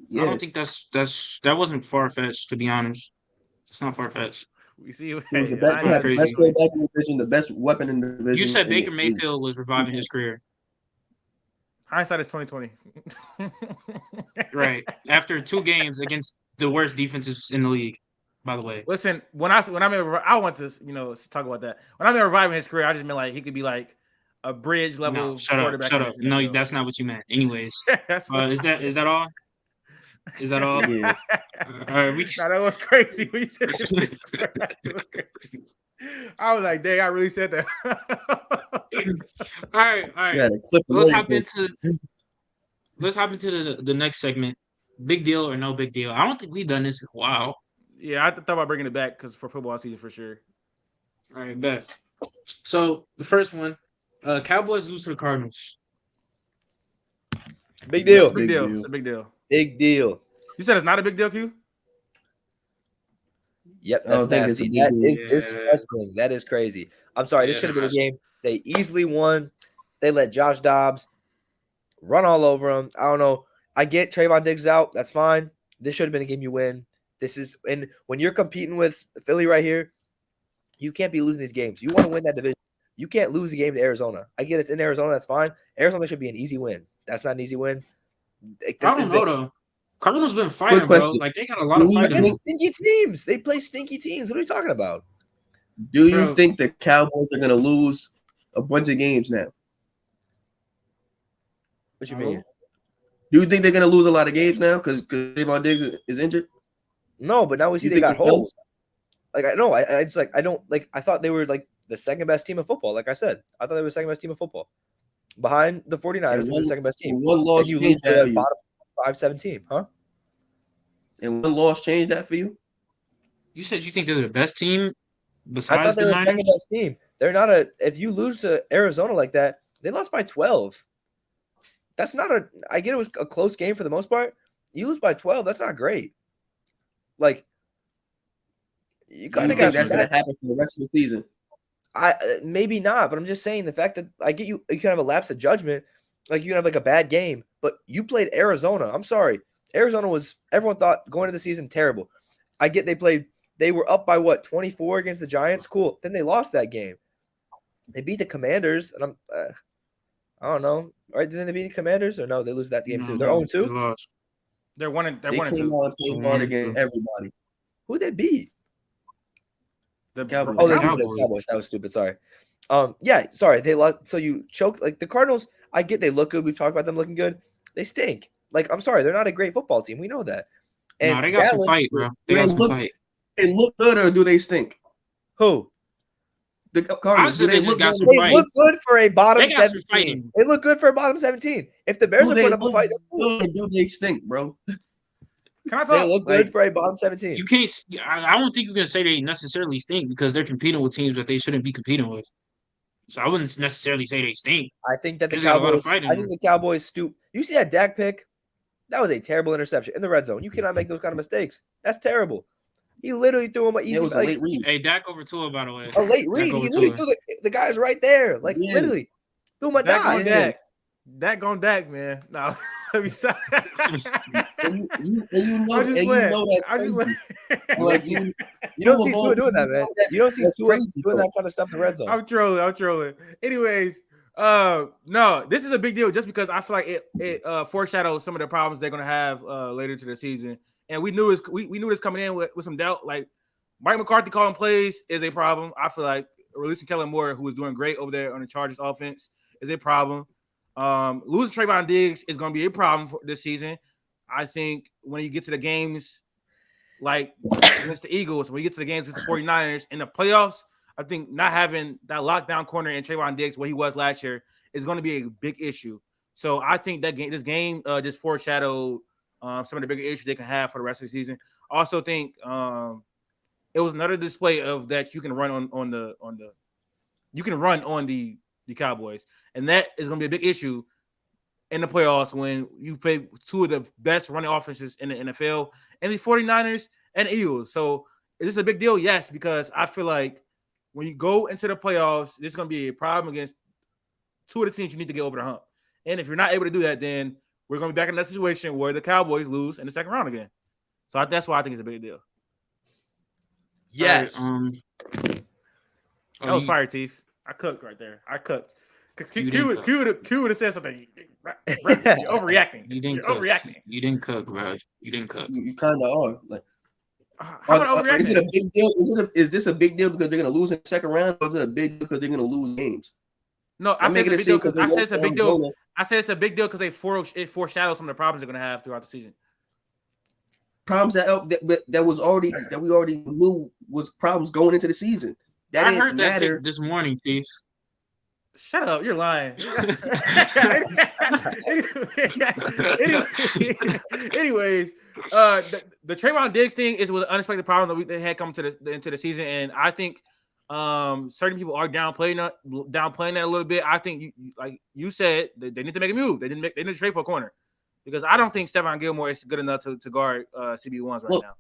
Speaker 4: Yeah.
Speaker 2: I don't think that wasn't far fetched, to be honest. It's not far fetched.
Speaker 3: We see.
Speaker 4: He was the best quarterback in the division, the best weapon in the division.
Speaker 2: You said Baker Mayfield was reviving his career.
Speaker 3: Hindsight is 2020.
Speaker 2: Right. After 2 games against the worst defenses in the league, by the way.
Speaker 3: Listen, when I want to talk about that. When I meant reviving his career, I just meant like he could be like a bridge level quarterback.
Speaker 2: Shut up. No, that's not what you meant. Anyways. Is that all? Is that all?
Speaker 4: Yeah.
Speaker 3: That was crazy. When you said I was like, dang, I really said that.
Speaker 2: All right. Let's hop into the next segment. Big deal or no big deal? I don't think we've done this in a while.
Speaker 3: Yeah, I thought about bringing it back because for football season for sure.
Speaker 2: All right, bet. So the first one, Cowboys lose to the Cardinals.
Speaker 1: Big deal.
Speaker 3: It's a big deal. It's a big deal.
Speaker 1: Big deal.
Speaker 3: You said it's not a big deal, Q?
Speaker 1: Yep, that's nasty. That is disgusting. That is crazy. I'm sorry. This should have been a game they easily won. They let Josh Dobbs run all over them. I don't know. I get Trayvon Diggs out. That's fine. This should have been a game you win. And when you're competing with Philly right here, you can't be losing these games. You want to win that division. You can't lose a game to Arizona. I get it's in Arizona. That's fine. Arizona should be an easy win. That's not an easy win.
Speaker 2: I don't know, though. Cardinals been fighting, bro. Like, they got a lot of fighting.
Speaker 1: Stinky teams. They play stinky teams. What are you talking about?
Speaker 4: Do you think the Cowboys are going to lose a bunch of games now?
Speaker 1: What you mean?
Speaker 4: Do you think they're going to lose a lot of games now because Trayvon Diggs is injured?
Speaker 1: No, but now we see they got holes. Like, I know. I just like I don't like. I thought they were like the second best team in football. Like I said, I thought they were the second best team in football, behind the 49ers. They're the second best team.
Speaker 4: One loss
Speaker 1: you lose to the bottom 5-7 team, huh?
Speaker 4: And one loss changed that for you?
Speaker 2: You said you think they're the best team besides
Speaker 1: I thought they
Speaker 2: the
Speaker 1: were
Speaker 2: Niners?
Speaker 1: the second best team. They're not a. If you lose to Arizona like that, they lost by 12. That's not a. I get it was a close game for the most part. You lose by 12. That's not great. Like, you kind of got
Speaker 4: that's going to happen for the rest of the season.
Speaker 1: Maybe not, but I'm just saying the fact that I get you can have a lapse of judgment, like you can have like a bad game, but you played Arizona. I'm sorry, Arizona was everyone thought going into the season terrible. I get they were up by 24 against the Giants. Cool, then they lost that game. They beat the Commanders, and I don't know. Right? Didn't they beat the Commanders or no? They lose that game too. They're 0-2.
Speaker 3: They're one and
Speaker 4: They came
Speaker 3: two.
Speaker 4: out and played hard against everybody.
Speaker 1: Who they beat?
Speaker 3: The
Speaker 4: Cowboys.
Speaker 1: Oh, they beat
Speaker 2: Cowboys.
Speaker 1: the Cowboys. That was stupid. Sorry. Yeah, sorry. They lost. So you choked. Like the Cardinals, I get they look good. We've talked about them looking good. They stink. Like, I'm sorry, they're not a great football team. We know that. And
Speaker 2: No, they got some
Speaker 1: Dallas-
Speaker 2: fight, bro. They got some fight.
Speaker 4: They look good or do they stink?
Speaker 1: Who?
Speaker 4: The Cardinals.
Speaker 2: Honestly,
Speaker 4: Do
Speaker 2: they
Speaker 4: they
Speaker 2: just
Speaker 4: look
Speaker 2: got
Speaker 4: good?
Speaker 2: some
Speaker 1: They
Speaker 2: fight.
Speaker 1: look good for a bottom
Speaker 2: They got some
Speaker 1: 17.
Speaker 2: fighting.
Speaker 1: They look good for a bottom 17. If the Bears
Speaker 4: Do
Speaker 1: are
Speaker 4: they
Speaker 1: putting up a
Speaker 4: look
Speaker 1: fight, that's cool.
Speaker 4: good or do they stink, bro?
Speaker 3: Can I
Speaker 1: They
Speaker 3: talk?
Speaker 1: look
Speaker 4: Like-
Speaker 1: good for a bottom 17.
Speaker 2: You can't. I don't think you can say they necessarily stink because they're competing with teams that they shouldn't be competing with. So I wouldn't necessarily say they stink.
Speaker 1: I think that the
Speaker 2: There's got a lot of
Speaker 1: Cowboys.
Speaker 2: fight in
Speaker 1: I think
Speaker 2: them.
Speaker 1: the Cowboys stoop. You see that Dak pick? That was a terrible interception in the red zone. You cannot make those kind of mistakes. That's terrible. He literally threw him an easy.
Speaker 4: It was a
Speaker 1: like,
Speaker 4: late read.
Speaker 2: Hey, Dak over Tua, by the way.
Speaker 1: a late
Speaker 2: Dak
Speaker 1: read.
Speaker 2: over
Speaker 1: He literally
Speaker 2: Tua.
Speaker 1: threw the guy's right there. Like
Speaker 4: Yeah.
Speaker 1: literally threw him a
Speaker 3: Dak
Speaker 1: dime.
Speaker 3: on Dak. Dak on Dak, man. No, let me stop.
Speaker 4: And you know,
Speaker 3: I'm just
Speaker 4: and you
Speaker 3: playing.
Speaker 4: know that's
Speaker 3: I'm just
Speaker 4: crazy.
Speaker 3: playing.
Speaker 4: Like, you
Speaker 1: You don't
Speaker 4: know
Speaker 1: see
Speaker 4: about-
Speaker 1: Tua doing that, man. You don't see
Speaker 4: That's
Speaker 1: Tua
Speaker 4: crazy,
Speaker 1: doing
Speaker 4: bro.
Speaker 1: that kind of stuff in the red zone.
Speaker 3: I'm trolling. Anyways, no, this is a big deal just because I feel like it foreshadows some of the problems they're gonna have later to the season. And we knew this coming in with some doubt. Like Mike McCarthy calling plays is a problem. I feel like releasing Kellen Moore, who is doing great over there on the Chargers offense, is a problem. Losing Trayvon Diggs is going to be a problem for this season. I think when you get to the games like against the Eagles, when you get to the games against the 49ers in the playoffs, I think not having that lockdown corner in Trayvon Diggs where he was last year is going to be a big issue. So I think that this game just foreshadowed some of the bigger issues they can have for the rest of the season. I also think it was another display of that you can run on the Cowboys, and that is going to be a big issue in the playoffs when you play two of the best running offenses in the NFL and the 49ers and Eagles. So is this a big deal? Yes, because I feel like when you go into the playoffs, this is going to be a problem against two of the teams you need to get over the hump. And if you're not able to do that, then we're going to be back in that situation where the Cowboys lose in the second round again. So that's why I think it's a big deal.
Speaker 1: Yes.
Speaker 2: All right,
Speaker 3: That was fire, Teeth. I cooked right there. I cooked.
Speaker 2: You
Speaker 3: Q would have said something. You're overreacting.
Speaker 2: You didn't
Speaker 3: You're
Speaker 2: cook.
Speaker 3: overreacting.
Speaker 2: You didn't cook, bro. You didn't cook.
Speaker 4: You kind of are. Like,
Speaker 3: How am I
Speaker 4: is it
Speaker 3: overreacting?
Speaker 4: a big deal? Is this a big deal because they're going to lose in the second round, or is it a big deal because they're going to lose games?
Speaker 3: No, I
Speaker 4: I'm
Speaker 3: said it's a
Speaker 4: making
Speaker 3: big deal
Speaker 4: because
Speaker 3: because I said it's a big deal.
Speaker 4: Arizona.
Speaker 3: I said it's a big deal because it foreshadows some of the problems they're going to have throughout the season.
Speaker 4: Problems that was already that we already knew was problems going into the season. That
Speaker 2: I
Speaker 4: didn't
Speaker 2: heard that
Speaker 4: matter.
Speaker 2: take this morning, Chief.
Speaker 3: Shut up, you're lying. Anyways, the Trayvon Diggs thing was an unexpected problem that they had come into the season, and I think certain people are downplaying that a little bit. I think like you said, they need to make a move. They need to trade for a corner because I don't think Stephon Gilmore is good enough to guard CB1s right now.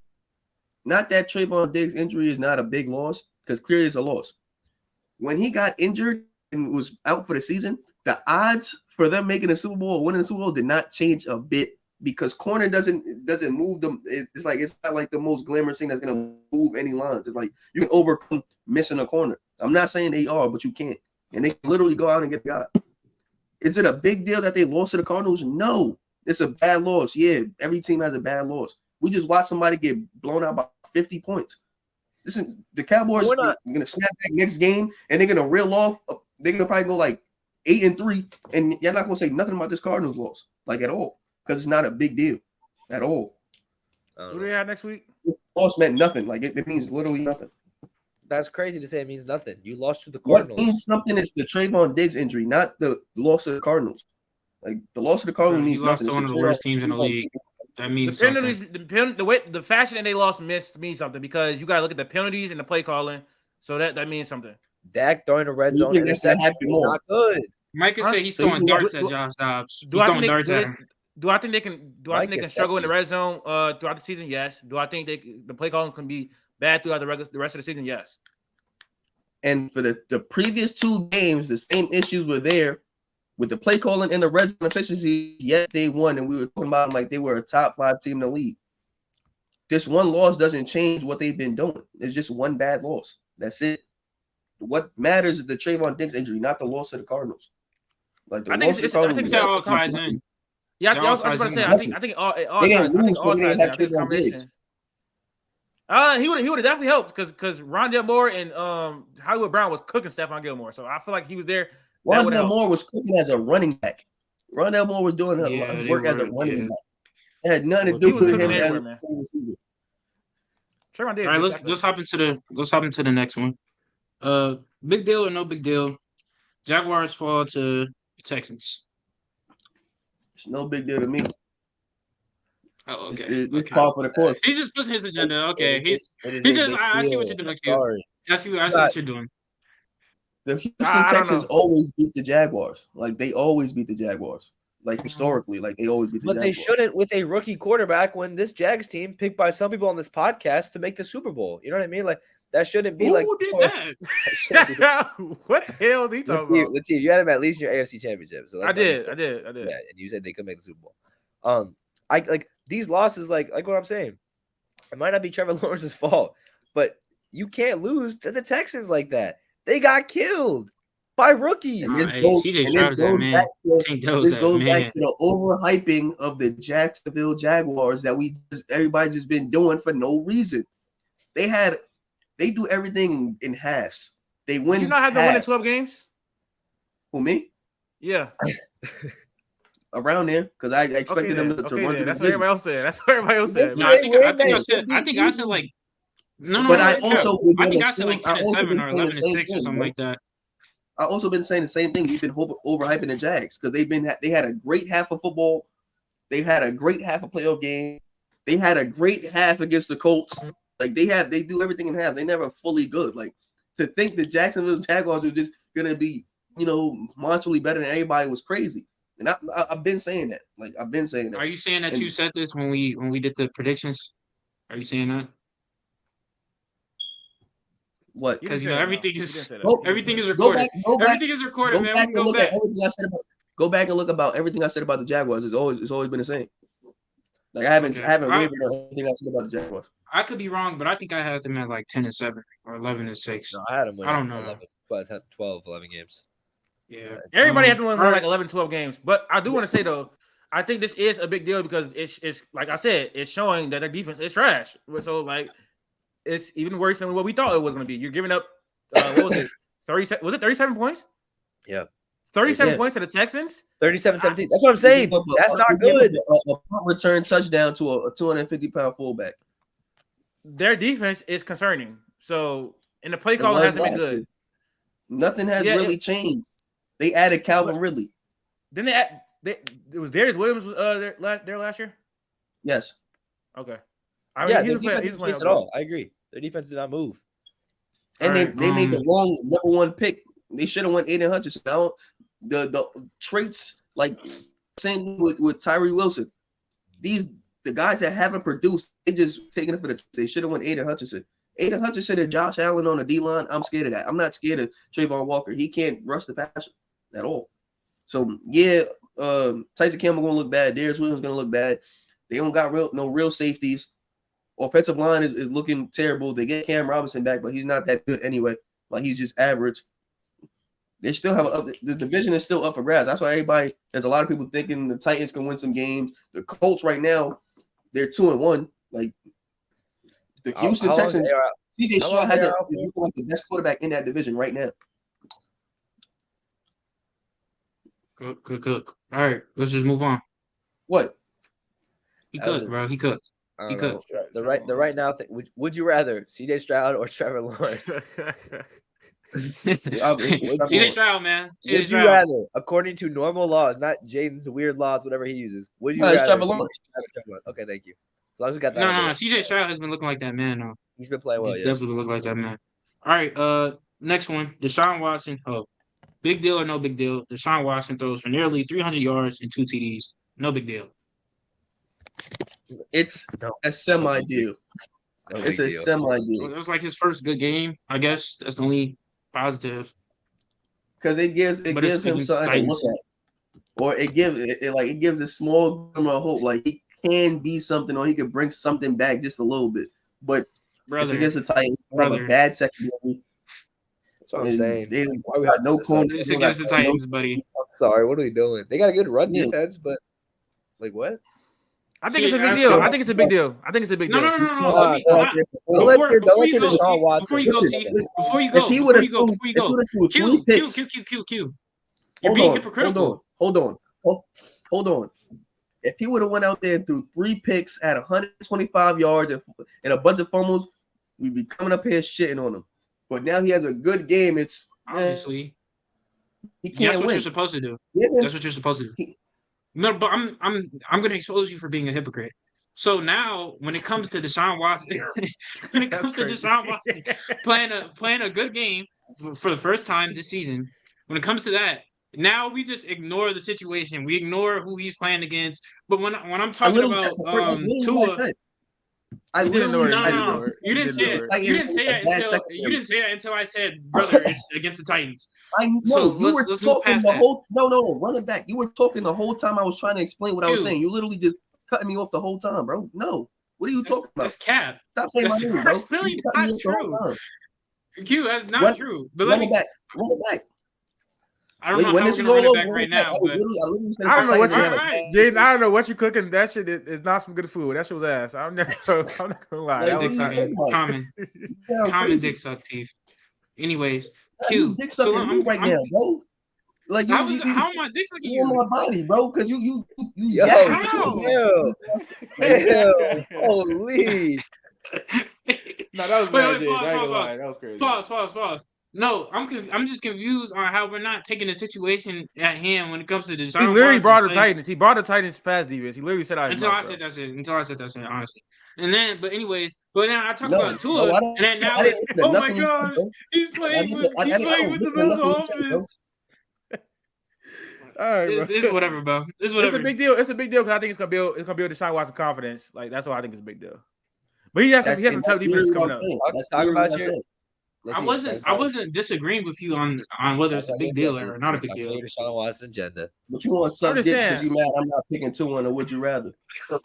Speaker 4: Not that Trayvon Diggs injury is not a big loss because clearly it's a loss. When he got injured and was out for the season, the odds for them making a Super Bowl or winning the Super Bowl did not change a bit because corner doesn't move them. It's not like the most glamorous thing that's gonna move any lines. It's like you can overcome missing a corner. I'm not saying they are, but you can't, and they can literally go out and get a guy. Is it a big deal that they lost to the Cardinals? No, it's a bad loss. Yeah, every team has a bad loss. We just watched somebody get blown out by 50 points. Listen, the Cowboys are going to snap back next game, and they're going to reel off. They're going to probably go like 8-3, and you're not going to say nothing about this Cardinals loss, like at all, because it's not a big deal at all.
Speaker 3: Who do they have next week?
Speaker 4: Loss meant nothing. Like it means literally nothing.
Speaker 1: That's crazy to say it means nothing. You lost to the
Speaker 4: What
Speaker 1: Cardinals.
Speaker 4: means something is the Trayvon Diggs injury, not the loss of the Cardinals. Like the loss of the Cardinals means
Speaker 2: You lost
Speaker 4: nothing.
Speaker 2: to one of the worst teams in the league. That means
Speaker 3: The penalties, the fashion that they lost means something because you got to look at the penalties and the play calling. So that means something.
Speaker 1: Dak throwing the red zone
Speaker 4: think that's gonna
Speaker 1: interception
Speaker 4: happen
Speaker 1: is
Speaker 4: more?
Speaker 1: not good.
Speaker 2: Mike can
Speaker 3: Huh?
Speaker 2: say he's
Speaker 4: So you
Speaker 2: throwing
Speaker 4: think-
Speaker 2: darts at Josh Dobbs. He's
Speaker 3: Do I
Speaker 2: throwing
Speaker 3: think
Speaker 2: darts at him.
Speaker 3: do I think they can
Speaker 1: Mike
Speaker 3: can
Speaker 1: is
Speaker 3: struggle in the
Speaker 1: sexy.
Speaker 3: red zone throughout the season? Yes. Do I think the play calling can be bad throughout the rest of the season? Yes.
Speaker 4: And for the previous two games, the same issues were there with the play calling and the red zone efficiency. Yet they won, and we were talking about them like they were a top 5 team in the league. This one loss doesn't change what they've been doing. It's just one bad loss. That's it. What matters is the Trayvon Diggs injury, not the loss of the Cardinals. Like the
Speaker 3: I think
Speaker 4: loss of the
Speaker 3: it's- I think
Speaker 4: Cardinals.
Speaker 2: That all ties in.
Speaker 3: Yeah,
Speaker 2: They're
Speaker 3: I
Speaker 2: all
Speaker 3: was about to
Speaker 2: ties
Speaker 3: say.
Speaker 2: in.
Speaker 3: I think all
Speaker 4: They
Speaker 3: ties.
Speaker 4: didn't
Speaker 3: I think
Speaker 4: lose,
Speaker 3: all
Speaker 4: so they
Speaker 3: ties.
Speaker 4: didn't
Speaker 3: I
Speaker 4: have
Speaker 3: think it's a
Speaker 4: Trayvon
Speaker 3: combination.
Speaker 4: Diggs.
Speaker 3: He would have definitely helped because Rondell Moore and Hollywood Brown was cooking Stephon Gilmore, so I feel like he was there. That would
Speaker 4: Rondell
Speaker 3: help.
Speaker 4: Moore was cooking as a running back. Rondell Moore was doing
Speaker 2: Yeah, they
Speaker 4: work as a
Speaker 2: were.
Speaker 4: running
Speaker 2: Yeah.
Speaker 4: back. It had nothing to
Speaker 2: He
Speaker 4: do
Speaker 3: was
Speaker 4: with
Speaker 3: cooking
Speaker 4: him
Speaker 3: everywhere,
Speaker 4: as
Speaker 3: man.
Speaker 4: a receiver.
Speaker 3: Trayvon
Speaker 2: All
Speaker 3: did.
Speaker 2: right, let's hop into the next one. Big deal or no big deal? Jaguars fall to Texans.
Speaker 4: It's no big deal to me.
Speaker 2: Oh, okay.
Speaker 4: It's
Speaker 2: Okay.
Speaker 4: par for the course.
Speaker 2: He's just pushing his agenda. Okay.
Speaker 1: It is a
Speaker 2: He just
Speaker 1: big
Speaker 2: I see what
Speaker 1: deal.
Speaker 2: you're doing,
Speaker 1: I'm
Speaker 2: Q.
Speaker 1: sorry.
Speaker 2: I see what you're doing.
Speaker 4: The Houston
Speaker 3: I don't
Speaker 4: Texans
Speaker 3: know.
Speaker 4: always beat the Jaguars. Like they always beat the Jaguars. Like historically, like they always beat the
Speaker 1: But they
Speaker 4: Jaguars.
Speaker 1: shouldn't with a rookie quarterback when this Jags team picked by some people on this podcast to make the Super Bowl. You know what I mean? Like that shouldn't be like
Speaker 2: Who did that?
Speaker 3: What the hell is he talking about?
Speaker 1: Latif, you had him at least in your AFC championship. So
Speaker 3: I
Speaker 1: that's not-
Speaker 3: did.
Speaker 1: Yeah, and you said they could make the Super Bowl. I like these losses, like what I'm saying. It might not be Trevor Lawrence's fault, but you can't lose to the Texans like that. They got killed by rookies.
Speaker 4: And this
Speaker 2: Hey,
Speaker 4: goes-
Speaker 2: CJ
Speaker 4: and
Speaker 2: Stroud
Speaker 4: this
Speaker 2: is that
Speaker 4: goes
Speaker 2: man.
Speaker 4: back to-
Speaker 2: Tank Dell is
Speaker 4: This
Speaker 2: that
Speaker 4: goes
Speaker 2: man.
Speaker 4: back to the overhyping of the Jacksonville Jaguars that everybody just been doing for no reason. They do everything in halves. They win.
Speaker 3: Did you not have to win in
Speaker 4: halves.
Speaker 3: 12 games?
Speaker 4: Who, me?
Speaker 3: Yeah.
Speaker 4: Around there, because I expected them to run through the
Speaker 3: That's what
Speaker 4: division.
Speaker 3: everybody else said. That's what everybody else
Speaker 1: This
Speaker 3: said.
Speaker 2: No,
Speaker 1: is-
Speaker 2: I think I
Speaker 1: It
Speaker 2: said
Speaker 1: should be
Speaker 2: I said like no.
Speaker 4: But I
Speaker 2: Cap.
Speaker 4: also was
Speaker 2: I
Speaker 4: on
Speaker 2: think
Speaker 4: the
Speaker 2: I said like
Speaker 4: same- I
Speaker 2: 10 and
Speaker 4: also
Speaker 2: 7
Speaker 4: been
Speaker 2: or
Speaker 4: saying the
Speaker 2: 11 and
Speaker 4: same
Speaker 2: 6 or
Speaker 4: thing,
Speaker 2: something
Speaker 4: bro.
Speaker 2: like that.
Speaker 4: I also been saying the same thing. We've been overhyping the Jags because they had a great half of football. They've had a great half of playoff game. They had a great half against the Colts. Like they do everything in half. They never fully good. Like to think the Jacksonville Jaguars are just gonna be, monstrally better than everybody was crazy. And I've been saying that. Like I've been saying that.
Speaker 2: Are you saying that
Speaker 4: And-
Speaker 2: you said this when we did the predictions? Are you saying that?
Speaker 4: What?
Speaker 2: Because
Speaker 3: didn't say that,
Speaker 2: everything
Speaker 3: no.
Speaker 2: is
Speaker 3: You didn't say that.
Speaker 4: Go-
Speaker 2: everything is
Speaker 4: Go
Speaker 2: recorded.
Speaker 4: back. Go back.
Speaker 2: Everything is recorded,
Speaker 4: Go
Speaker 2: man.
Speaker 4: back
Speaker 2: We
Speaker 4: and
Speaker 2: can go
Speaker 4: look
Speaker 2: back.
Speaker 4: at everything I said about. Go back and look about everything I said about the Jaguars. It's always been the same. Like I haven't
Speaker 2: Okay.
Speaker 4: wavered on anything I said about the Jaguars.
Speaker 2: I could be wrong, but I think I had them at like 10 and 7 or 11 and 6.
Speaker 1: No, I had him win.
Speaker 2: I don't know.
Speaker 1: 11, 12, 11 games.
Speaker 2: Yeah.
Speaker 3: Everybody had to win
Speaker 2: all right.
Speaker 3: like 11, 12 games. But I do want to say, though, I think this is a big deal because it's like I said, it's showing that their defense is trash. So, like, it's even worse than what we thought it was going to be. You're giving up, what was it? 37? Was it 37 points?
Speaker 1: Yeah.
Speaker 3: 37
Speaker 4: Yeah.
Speaker 3: points to the Texans?
Speaker 1: 37-17. That's what I'm saying. That's not good.
Speaker 4: A punt return touchdown to a 250-pound fullback.
Speaker 3: Their defense is concerning. So, and the play
Speaker 4: It
Speaker 3: calling
Speaker 4: was
Speaker 3: hasn't been
Speaker 4: last
Speaker 3: good.
Speaker 4: year. Nothing has
Speaker 3: Yeah,
Speaker 4: really changed. They added Calvin Ridley.
Speaker 3: Then it was Darius Williams there last year?
Speaker 4: Yes.
Speaker 3: Okay.
Speaker 1: Yeah,
Speaker 3: he
Speaker 1: their
Speaker 3: was
Speaker 1: defense
Speaker 3: playing
Speaker 1: didn't change at all. I agree. Their defense did not move.
Speaker 4: And
Speaker 2: Alright,
Speaker 4: they made the wrong number one pick. They should have went Aiden Hutchinson. Now the traits like same with Tyree Wilson. The guys that haven't produced, they just taking it for the. They should have went Aiden Hutchinson. Aiden Hutchinson and Josh Allen on the D line. I'm scared of that. I'm not scared of Trayvon Walker. He can't rush the passer at all. So yeah, Tyson Campbell gonna look bad. Darius Williams gonna look bad. They don't got no real safeties. Offensive line is looking terrible. They get Cam Robinson back, but he's not that good anyway. Like he's just average. They still have the division is still up for grabs. That's why there's a lot of people thinking the Titans can win some games. The Colts right now, they're 2-1. Like the Houston
Speaker 1: How long is
Speaker 4: Texans,
Speaker 1: A-Rod-
Speaker 4: CJ
Speaker 1: how
Speaker 4: Stroud
Speaker 1: long is
Speaker 4: is
Speaker 1: A-Rod for?
Speaker 4: looking like the best quarterback in that division right now.
Speaker 2: Good. All right, let's just move on.
Speaker 4: What?
Speaker 2: He
Speaker 1: That
Speaker 2: cooked,
Speaker 1: was-
Speaker 2: bro. He cooked.
Speaker 1: I
Speaker 2: He
Speaker 1: don't know. The right now thing. Would you rather CJ Stroud or Trevor Lawrence?
Speaker 2: CJ Stroud, man. CJ
Speaker 1: Would you
Speaker 2: Stroud.
Speaker 1: rather, according to normal laws, not Jaden's weird laws, whatever he uses, would you
Speaker 4: No, it's
Speaker 1: rather?
Speaker 4: Trevor Lawrence.
Speaker 1: Okay, thank you. As long as we got that.
Speaker 2: No,
Speaker 1: on board.
Speaker 2: CJ Stroud has been looking like that man. No,
Speaker 1: He's been playing well.
Speaker 2: he's
Speaker 1: Yes.
Speaker 2: definitely looking like that man. All right, next one. Deshaun Watson. Oh, big deal or no big deal? Deshaun Watson throws for nearly 300 yards and 2 TDs. No big deal.
Speaker 4: It's
Speaker 1: No.
Speaker 4: a semi deal.
Speaker 1: No
Speaker 4: It's
Speaker 1: big
Speaker 4: a
Speaker 1: deal.
Speaker 4: semi
Speaker 2: It
Speaker 4: deal
Speaker 2: was like his first good game. I guess that's the only positive.
Speaker 4: because it gives
Speaker 2: But it's
Speaker 4: him
Speaker 2: against
Speaker 4: something to
Speaker 2: Titans.
Speaker 4: look at, or it gives a small glimmer of hope. Like he can be something, or he could bring something back just a little bit. But it's
Speaker 2: Brother,
Speaker 4: against the Titans. They have a
Speaker 2: Brother.
Speaker 4: bad secondary.
Speaker 1: That's what I'm
Speaker 4: and
Speaker 1: saying.
Speaker 4: They
Speaker 1: Why we
Speaker 4: got
Speaker 1: hyping
Speaker 4: no
Speaker 1: this up?
Speaker 4: corner.
Speaker 2: it's
Speaker 4: they
Speaker 2: against the
Speaker 4: got no-
Speaker 2: Titans, buddy.
Speaker 1: I'm sorry. What are we doing? They got a good run
Speaker 4: Yeah.
Speaker 1: defense, but Like what?
Speaker 3: I think it's a big deal. I think it's a big deal. I think it's a big deal.
Speaker 2: No.
Speaker 1: Don't let your Deshaun Watson.
Speaker 2: Before you go, Q. You're being hypocritical.
Speaker 4: Hold on. If he would have went out there and threw 3 picks at 125 yards and a bunch of fumbles, we'd be coming up here shitting on him. But now he has a good game. It's
Speaker 2: obviously
Speaker 4: he can't
Speaker 2: that's what
Speaker 4: win.
Speaker 2: you're supposed to do.
Speaker 4: Yeah.
Speaker 2: That's what you're supposed to do. No, but I'm gonna expose you for being a hypocrite. So now, when it comes to Deshaun Watson, playing a good game for the first time this season, when it comes to that, now we just ignore the situation. We ignore who he's playing against. But when I'm talking about Tua,
Speaker 4: I literally
Speaker 2: no. You didn't say it. You didn't say that until I said, brother, it's against the Titans.
Speaker 4: I know.
Speaker 2: So
Speaker 4: you were talking the whole. No, run it back. You were talking the whole time I was trying to explain what I was saying. You literally just cutting me off the whole time, bro. No. What are you talking about?
Speaker 2: That's cap.
Speaker 4: Stop saying my name, bro.
Speaker 2: That's really not true. Q, that's not true. But
Speaker 4: run it back.
Speaker 2: I don't know how we're gonna run it back right now. But
Speaker 3: I don't know what Jaden. I don't know what you cooking. That shit is not some good food. That shit was ass. I'm not gonna lie.
Speaker 2: Common dick suck teeth. Anyways, Q.
Speaker 4: Dick sucking me right now, bro. Like
Speaker 2: how am I dick sucking you?
Speaker 4: On my body, bro, because you
Speaker 1: holy.
Speaker 3: No, that was bad, Jaden. That was crazy.
Speaker 2: Pause. No, I'm just confused on how we're not taking the situation at hand when it comes to Deshaun.
Speaker 3: He literally brought the Titans. He brought the Titans pass defense. He literally said
Speaker 2: until I said that shit, honestly. And then, but now I talk about Tua, and then now it's oh my gosh, he's playing with the Bills offense.
Speaker 3: All right,
Speaker 2: it's whatever, bro. It's whatever.
Speaker 3: It's a big deal. It's a big deal because I think it's gonna build Deshaun Watson confidence. Like that's why I think it's a big deal. But he has some tough defense coming up.
Speaker 1: Talk about you.
Speaker 2: I wasn't disagreeing with you on whether it's a big deal or not a big deal.
Speaker 1: Deshaun Watson agenda.
Speaker 4: But you want to suck dick because you mad I'm not picking 2 on, or would you rather? Well,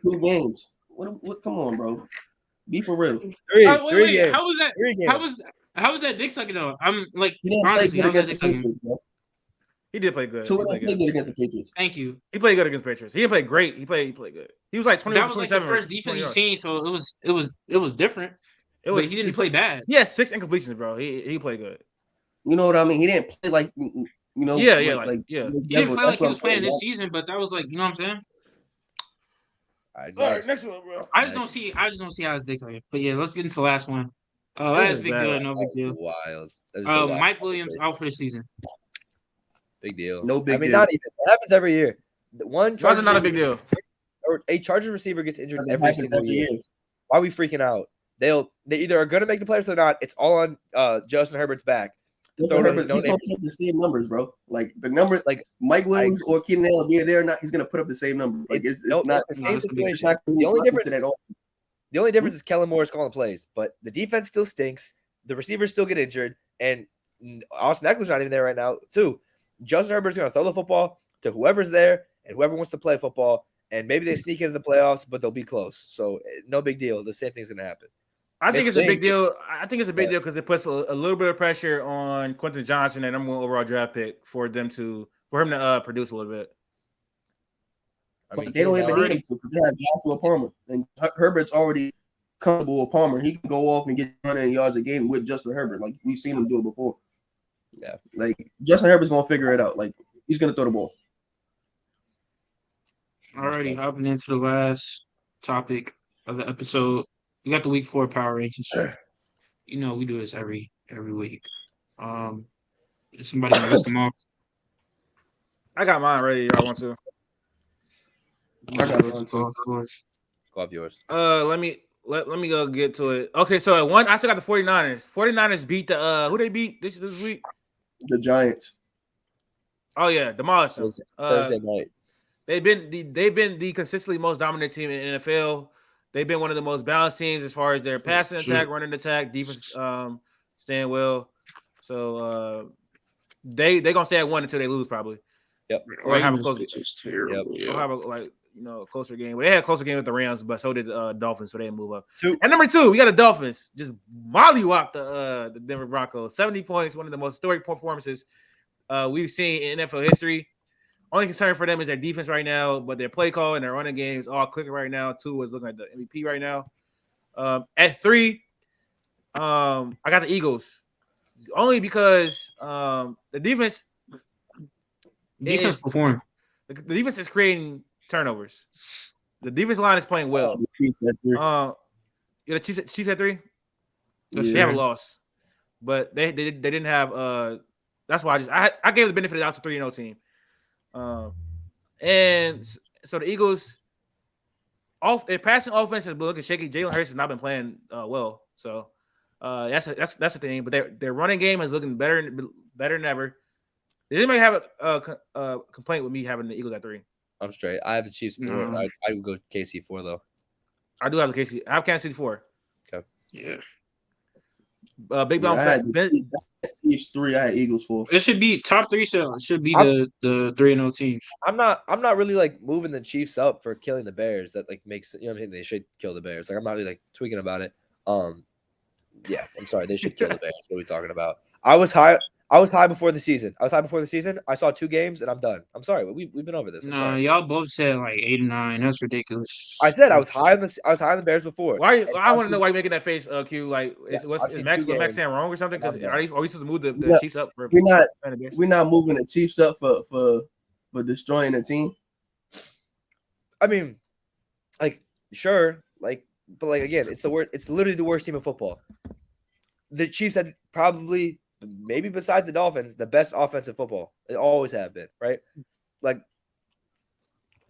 Speaker 4: 2 games. What? Come on, bro. Be for real.
Speaker 1: Three games.
Speaker 2: How was that? How was that dick sucking though? I'm like honestly, how was that dick sucking?
Speaker 3: He did play good.
Speaker 4: He played good against the Patriots.
Speaker 2: Thank you.
Speaker 3: He played good against Patriots. He didn't play great. He played good. He was like 20.
Speaker 2: That was like the first defense you've seen, so it was different. But he didn't play bad.
Speaker 3: He had 6 incompletions, bro. He played good.
Speaker 4: You know what I mean? He didn't play like
Speaker 2: He didn't play like he was playing this season, but that was like, you know what I'm saying?
Speaker 1: All right,
Speaker 3: next one, bro.
Speaker 2: I just don't see how his dick's on it. But yeah, let's get into the last one. That is big deal, no big deal.
Speaker 1: Wild.
Speaker 2: Mike Williams out for the season.
Speaker 1: Big deal.
Speaker 4: No big deal.
Speaker 1: Not even. It happens every year.
Speaker 3: That's not a big deal.
Speaker 1: Or a Chargers receiver gets injured every single year. Why are we freaking out? They either are going to make the playoffs or not. It's all on Justin Herbert's back.
Speaker 4: He's going to put up the same numbers, bro. Like the number, like Mike Williams or Keenan Allen, be there or not, he's going to put up the same numbers. Like it's not the same situation. The
Speaker 1: only difference is Kellen Moore is calling plays, but the defense still stinks. The receivers still get injured, and Austin Eckler's not even there right now, too. Justin Herbert's going to throw the football to whoever's there and whoever wants to play football, and maybe they sneak into the playoffs, but they'll be close. So no big deal. The same thing's going to happen.
Speaker 3: I think it's a big deal. I think it's a big deal because it puts a little bit of pressure on Quentin Johnson, and number 1 overall draft pick, for him to produce a little bit.
Speaker 4: I mean, they don't even need him to because they have Joshua Palmer, and Herbert's already comfortable with Palmer. He can go off and get 100 yards a game with Justin Herbert. Like we've seen him do it before.
Speaker 1: Yeah,
Speaker 4: like Justin Herbert's gonna figure it out. Like he's gonna throw the ball.
Speaker 2: Alrighty, hopping into the last topic of the episode. We got the week 4 power rankings. You know we do this every week. Is somebody gonna list them off?
Speaker 3: I got mine ready. Y'all want to?
Speaker 4: I got mine too.
Speaker 1: Go off yours.
Speaker 3: Let me go get to it. Okay, so at 1, I still got the 49ers. 49ers beat the who they beat this week?
Speaker 4: The Giants.
Speaker 3: Oh yeah, demolished them.
Speaker 1: Thursday night.
Speaker 3: They've been the consistently most dominant team in the NFL. They've been one of the most balanced teams as far as their passing attack, running attack, defense staying well. So they gonna stay at 1 until they lose probably.
Speaker 1: Yep.
Speaker 3: Or have a close
Speaker 2: Or
Speaker 3: have a closer game. Well, they had a closer game with the Rams, but so did the Dolphins, so they didn't move up. And number 2, we got the Dolphins just mollywhopped the Denver Broncos. 70 points, one of the most historic performances we've seen in NFL history. Only concern for them is their defense right now, but their play call and their running game is all clicking right now. Tua is looking like the MVP right now. At 3, I got the Eagles. Only because the defense
Speaker 2: perform.
Speaker 3: The defense is creating turnovers. The defense line is playing well.
Speaker 4: The Chiefs at 3.
Speaker 3: The Chiefs at 3.
Speaker 2: That's
Speaker 3: They have a loss, but they didn't have. That's why I gave the benefit of the doubt to 3-0 team. And so the Eagles, their passing offense has been looking shaky. Jalen Hurts has not been playing well, so that's the thing. But their running game is looking better than ever. Does anybody have a complaint with me having the Eagles at 3?
Speaker 1: I'm straight. I have the Chiefs 4.
Speaker 2: No.
Speaker 1: I would go KC 4 though.
Speaker 3: I do have the KC. I have Kansas City 4.
Speaker 1: Okay.
Speaker 2: Yeah.
Speaker 3: Big
Speaker 4: I
Speaker 3: Bang.
Speaker 4: had Chiefs 3. I had Eagles 4.
Speaker 2: It should be top 3. So it should be the 3-0 teams.
Speaker 1: I'm not really like moving the Chiefs up for killing the Bears. That like makes, you know what I mean? They should kill the Bears. Like I'm not really like tweaking about it. Yeah, I'm sorry. They should kill the Bears. What are we talking about? I was high before the season. I saw 2 games and I'm done. I'm sorry. We've been over this.
Speaker 2: No, y'all both said like 8 and 9. That's ridiculous.
Speaker 1: I said I was high on the Bears before.
Speaker 3: Why? I want to know why you're making that face, Q. Like, is Max
Speaker 1: 2 games.
Speaker 3: saying wrong or something? Because are we supposed to move the
Speaker 4: Yeah.
Speaker 3: Chiefs up for?
Speaker 4: We're not moving the Chiefs up for destroying the team.
Speaker 1: I mean, like, sure, like, but like again, it's literally the worst team in football. The Chiefs had probably, maybe besides the Dolphins, the best offense in football. They always have been, right? Like,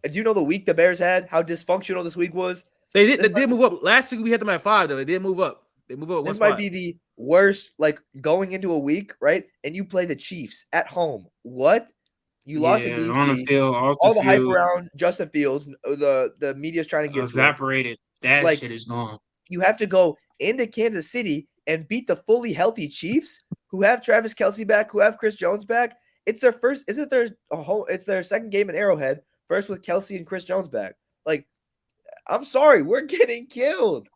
Speaker 1: do you know the week the Bears had? How dysfunctional this week was?
Speaker 3: They did move up. Last week we had them at 5 though. They did move up. They move up.
Speaker 1: This might be the worst, like, going into a week, right? And you play the Chiefs at home. What? You lost in DC.
Speaker 2: On the field,
Speaker 1: all the hype around Justin Fields, the media's trying to get
Speaker 2: evaporated. That shit is gone.
Speaker 1: You have to go into Kansas City and beat the fully healthy Chiefs, who have Travis Kelce back, who have Chris Jones back. It's their first. It's their second game in Arrowhead. First with Kelce and Chris Jones back. Like, I'm sorry, we're getting killed.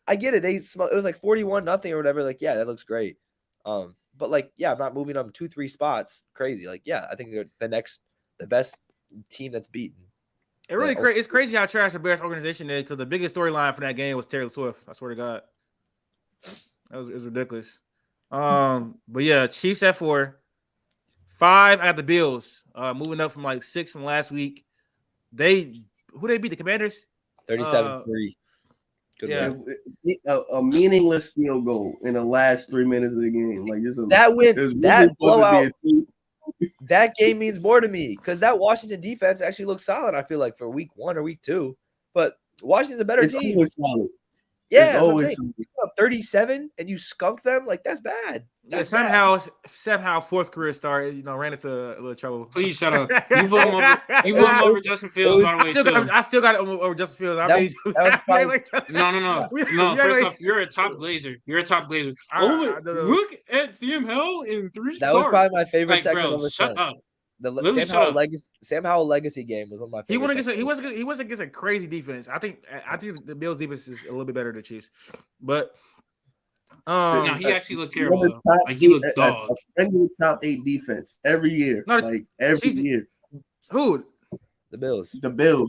Speaker 1: I get it. It was like 41-0 or whatever. Like, yeah, that looks great. But like, yeah, I'm not moving them 2-3 spots. Crazy. Like, yeah, I think they're the best team that's beaten.
Speaker 3: It's crazy how trash the Bears organization is, because the biggest storyline for that game was Taylor Swift. I swear to God, it was ridiculous. But yeah, Chiefs at 4, 5. I got the Bills. Moving up from like 6 from last week. Who they beat? The Commanders.
Speaker 1: 37-3.
Speaker 3: Yeah,
Speaker 4: a meaningless field goal in the last 3 minutes of the game. Like
Speaker 1: that win, that blowout. That game means more to me because that Washington defense actually looks solid. I feel like for week 1 or week 2, but Washington's a better team.
Speaker 4: Always solid.
Speaker 1: Yeah, always you up 37 and you skunk them, like that's bad. That's
Speaker 3: somehow fourth career start, ran into a little trouble.
Speaker 2: Please shut up. You put him over Justin Fields, by the way.
Speaker 3: I still got it over Justin Fields.
Speaker 2: No. First off, you're a top Glazer. Look at Sam Howell in 3 starts.
Speaker 1: That was probably my favorite section
Speaker 2: bro,
Speaker 1: of the
Speaker 2: shut up.
Speaker 1: The Sam Howell legacy game was one of my favorites.
Speaker 3: He wasn't against a crazy defense. I think the Bills defense is a little bit better than the Chiefs, but
Speaker 2: no, he actually looked terrible. Like he looked dog.
Speaker 4: A top 8 defense every year. Every year.
Speaker 3: Who?
Speaker 1: The Bills.
Speaker 4: The Bills.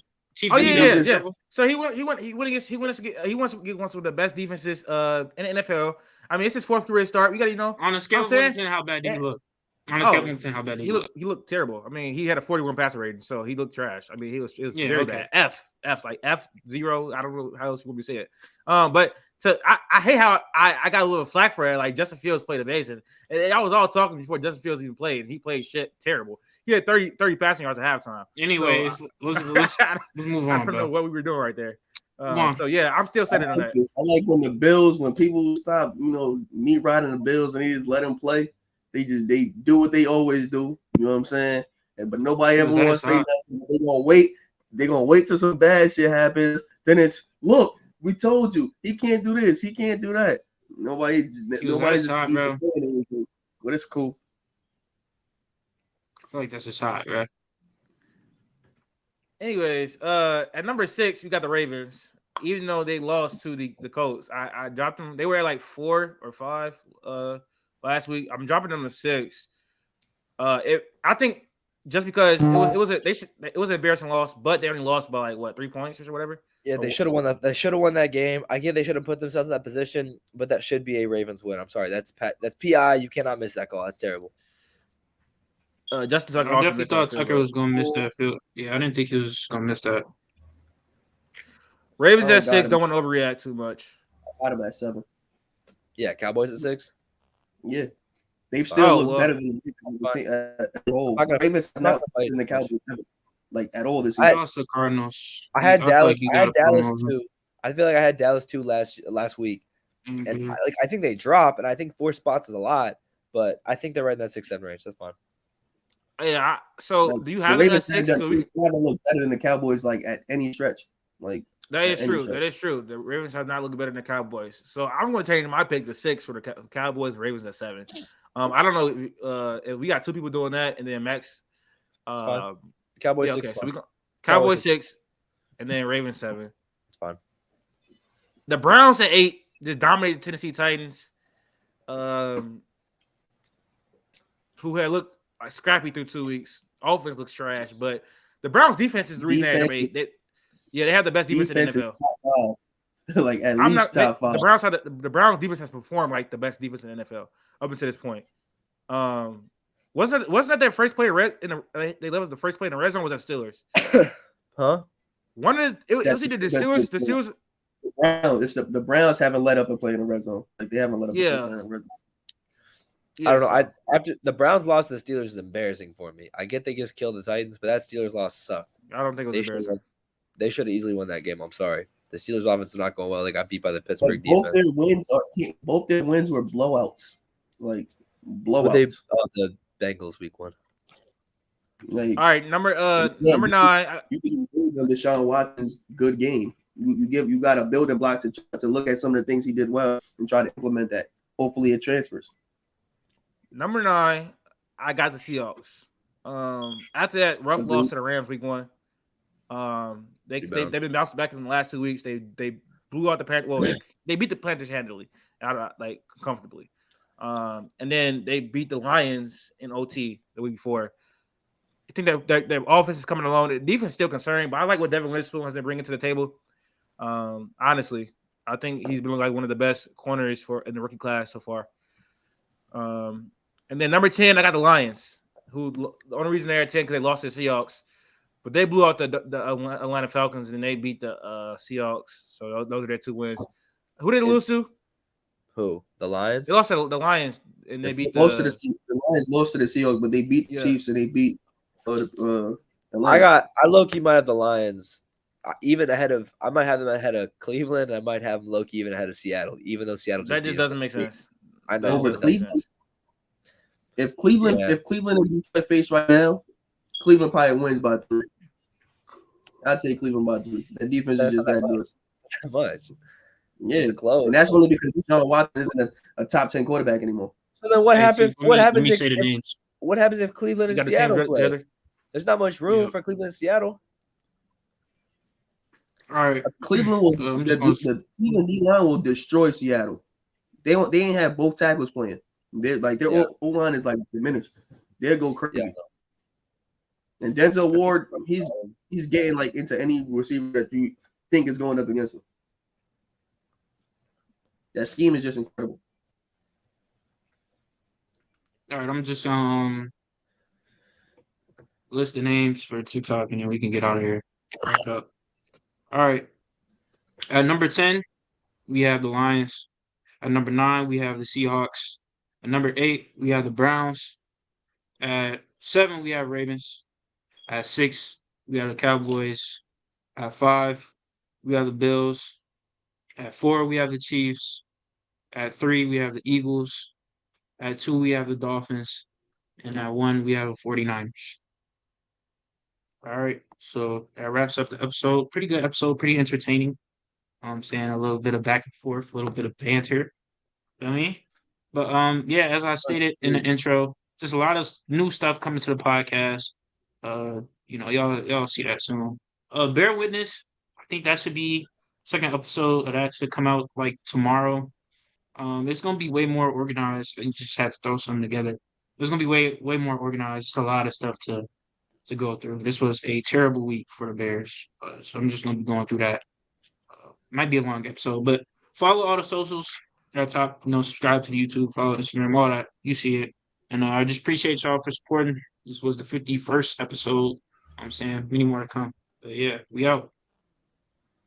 Speaker 3: Oh yeah. So he went against he wants to get one of the best defenses in the NFL. I mean, it's his 4th career start. We got
Speaker 2: on a scale of 1 to 10, how bad did he look? On a scale of 1 to 10, how bad did he look?
Speaker 3: He looked terrible. I mean, he had a 41 passer rating, so he looked trash. I mean, it was very bad. F like F0. I don't know how else you would say it. But so I hate how I got a little flack for it. Like Justin Fields played amazing, and I was all talking before Justin Fields even played. And he played shit terrible. He had 30 passing yards at halftime.
Speaker 2: Anyways, so, let's move on.
Speaker 3: I don't know what we were doing right there. So yeah, I'm still sitting on that.
Speaker 4: I like when people stop, me riding the Bills and they just let them play. They do what they always do. You know what I'm saying? But nobody ever wants to say nothing. They're gonna wait till some bad shit happens. Then it's look, we told you he can't do this, he can't do that. Nobody's just saying anything. But it's cool.
Speaker 2: I feel like that's a shot, right?
Speaker 3: Anyways, at number 6, we got the Ravens. Even though they lost to the Colts, I dropped them. They were at like 4 or 5 last week. I'm dropping them to 6. I think just because it was an embarrassing loss, but they only lost by like what 3 points or whatever.
Speaker 1: Yeah, they should have won that. They should have won that game. I get they should have put themselves in that position, but that should be a Ravens win. I'm sorry, that's PI. You cannot miss that call. That's terrible.
Speaker 3: Justin
Speaker 2: I
Speaker 3: Tucker also
Speaker 2: definitely
Speaker 3: missed that
Speaker 2: thought
Speaker 3: field
Speaker 2: Tucker
Speaker 3: goal.
Speaker 2: was going to miss that field. Yeah, I didn't think he was going to miss that.
Speaker 3: Ravens
Speaker 4: Oh,
Speaker 3: at 6.
Speaker 4: God.
Speaker 3: Don't want to overreact too much.
Speaker 4: Got him at 7.
Speaker 1: Yeah, Cowboys at 6.
Speaker 4: Yeah, they've still
Speaker 3: Oh,
Speaker 4: looked
Speaker 3: well,
Speaker 4: better than the team role.
Speaker 1: I'm not gonna-
Speaker 4: Ravens
Speaker 1: I'm
Speaker 4: have
Speaker 1: not
Speaker 4: not
Speaker 1: gonna fight
Speaker 4: in the
Speaker 1: too much.
Speaker 4: Cowboys like at all this
Speaker 2: He
Speaker 4: year.
Speaker 2: lost to Cardinals.
Speaker 1: I had
Speaker 2: feel like
Speaker 1: Dallas.
Speaker 2: you
Speaker 1: I had
Speaker 2: gotta put him
Speaker 1: Dallas
Speaker 2: over.
Speaker 1: too. I feel like I had Dallas too last week, and
Speaker 2: Mhm.
Speaker 1: I think they drop, and I think 4 spots is a lot, but I think they're right in that 6-7 range. That's fine.
Speaker 3: Yeah. So
Speaker 4: Like,
Speaker 3: do you
Speaker 4: the
Speaker 3: have it at
Speaker 4: Ravens
Speaker 3: 6?
Speaker 4: haven't looked better than the Cowboys like at any stretch. Like
Speaker 3: That is
Speaker 4: any
Speaker 3: true.
Speaker 4: stretch.
Speaker 3: That is true. The Ravens have not looked better than the Cowboys. So I'm going to change my pick to 6 for the Cowboys. Ravens at 7. I don't know if we got 2 people doing that, and then Max.
Speaker 1: fine. Cowboys
Speaker 3: Yeah,
Speaker 1: 6.
Speaker 3: okay. So we go
Speaker 1: Cowboys
Speaker 3: Cowboys 6, and then Ravens 7.
Speaker 1: It's fine.
Speaker 3: The Browns at 8 just dominated Tennessee Titans, who had looked like scrappy through 2 weeks. Offense looks trash, but the Browns defense is the reason they have the best defense in the
Speaker 4: Defense
Speaker 3: NFL.
Speaker 4: is top 5. Like at
Speaker 3: I'm
Speaker 4: least
Speaker 3: not
Speaker 4: top 5.
Speaker 3: the Browns had the Browns defense has performed like the best defense in the NFL up until this point. Wasn't that their first play they left the first play in the red zone was at Steelers?
Speaker 1: Huh?
Speaker 3: It was either the Steelers.
Speaker 4: The Browns haven't let up and play in the red zone. Like they haven't let up.
Speaker 3: Yeah.
Speaker 4: And play in the red zone.
Speaker 3: Yeah,
Speaker 1: I don't know.
Speaker 3: so,
Speaker 1: After the Browns lost to the Steelers is embarrassing for me. I get they just killed the Titans, but that Steelers loss sucked.
Speaker 3: I don't think it was embarrassing.
Speaker 1: They should have easily won that game. I'm sorry. The Steelers offense was not going well. They got beat by the
Speaker 4: But
Speaker 1: Pittsburgh
Speaker 4: both
Speaker 1: defense.
Speaker 4: their wins were blowouts. Like
Speaker 1: But
Speaker 4: blowouts.
Speaker 1: the Bengals week 1.
Speaker 4: Like,
Speaker 3: All right, number 9.
Speaker 4: You can improve on Deshaun Watson's good game. You got a building block to look at some of the things he did well and try to implement that. Hopefully it transfers.
Speaker 3: Number 9, I got the Seahawks. After that rough loss to the Rams week 1, they've been bouncing back in the last 2 weeks. They blew out the Panthers. Well, they beat the Panthers handily, like comfortably. And then they beat the Lions in OT the week before. I think that their offense is coming along. The defense is still concerning, but I like what Devin Winslow has been bringing to the table. Honestly, I think he's been like one of the best corners in the rookie class so far. And then number 10, I got the Lions, who the only reason they're at 10 because they lost to the Seahawks, but they blew out the Atlanta Falcons and they beat the Seahawks. So those are their 2 wins. Who did they lose to?
Speaker 1: Who? The Lions?
Speaker 3: They lost to the Lions and they beat
Speaker 4: the Lions lost to the Seahawks, but they beat the Chiefs and they beat Atlanta.
Speaker 1: I low-key might have the Lions even ahead of – I might have them ahead of Cleveland. I might have them low-key even ahead of Seattle, even though Seattle
Speaker 3: that just doesn't make sense.
Speaker 1: I know.
Speaker 4: Over Cleveland? If Cleveland and Detroit face right now, Cleveland probably wins by 3. I'll take Cleveland by 3. The defense is just that good.
Speaker 1: That much.
Speaker 4: Yeah,
Speaker 1: it's close.
Speaker 4: And that's only because Deshaun Watson isn't a top 10 quarterback anymore.
Speaker 1: So then what happens?
Speaker 2: Let me say the names.
Speaker 1: What happens if Cleveland and Seattle play? There's not much room for Cleveland and Seattle.
Speaker 2: All right,
Speaker 4: Cleveland will the Cleveland D-line will destroy Seattle. They ain't have both tackles playing. They're like their O-line is like diminished. They'll go crazy. Yeah. And Denzel Ward, he's getting like into any receiver that you think is going up against him. That scheme is just incredible.
Speaker 2: All right, I'm just list the names for TikTok and then we can get out of here. All right. At number 10, we have the Lions. At number 9, we have the Seahawks. At number 8, we have the Browns. At 7, we have Ravens. At 6, we have the Cowboys. At 5, we have the Bills. At 4, we have the Chiefs. At 3, we have the Eagles. At 2, we have the Dolphins. And at 1, we have the 49ers. All right, so that wraps up the episode. Pretty good episode, pretty entertaining. I'm saying a little bit of back and forth, a little bit of banter. You know what I mean? But yeah, as I stated in the intro, just a lot of new stuff coming to the podcast. Y'all see that soon. Bear witness. I think that should be second episode of that should come out like tomorrow. It's gonna be way more organized. And you just have to throw something together. It's gonna be way more organized. It's a lot of stuff to to go through. This was a terrible week for the Bears, so I'm just gonna be going through that. Might be a long episode, but follow all the socials at top. Subscribe to the YouTube, follow Instagram, all that. You see it, and I just appreciate y'all for supporting. This was the 51st episode. I'm saying many more to come. But yeah, we out.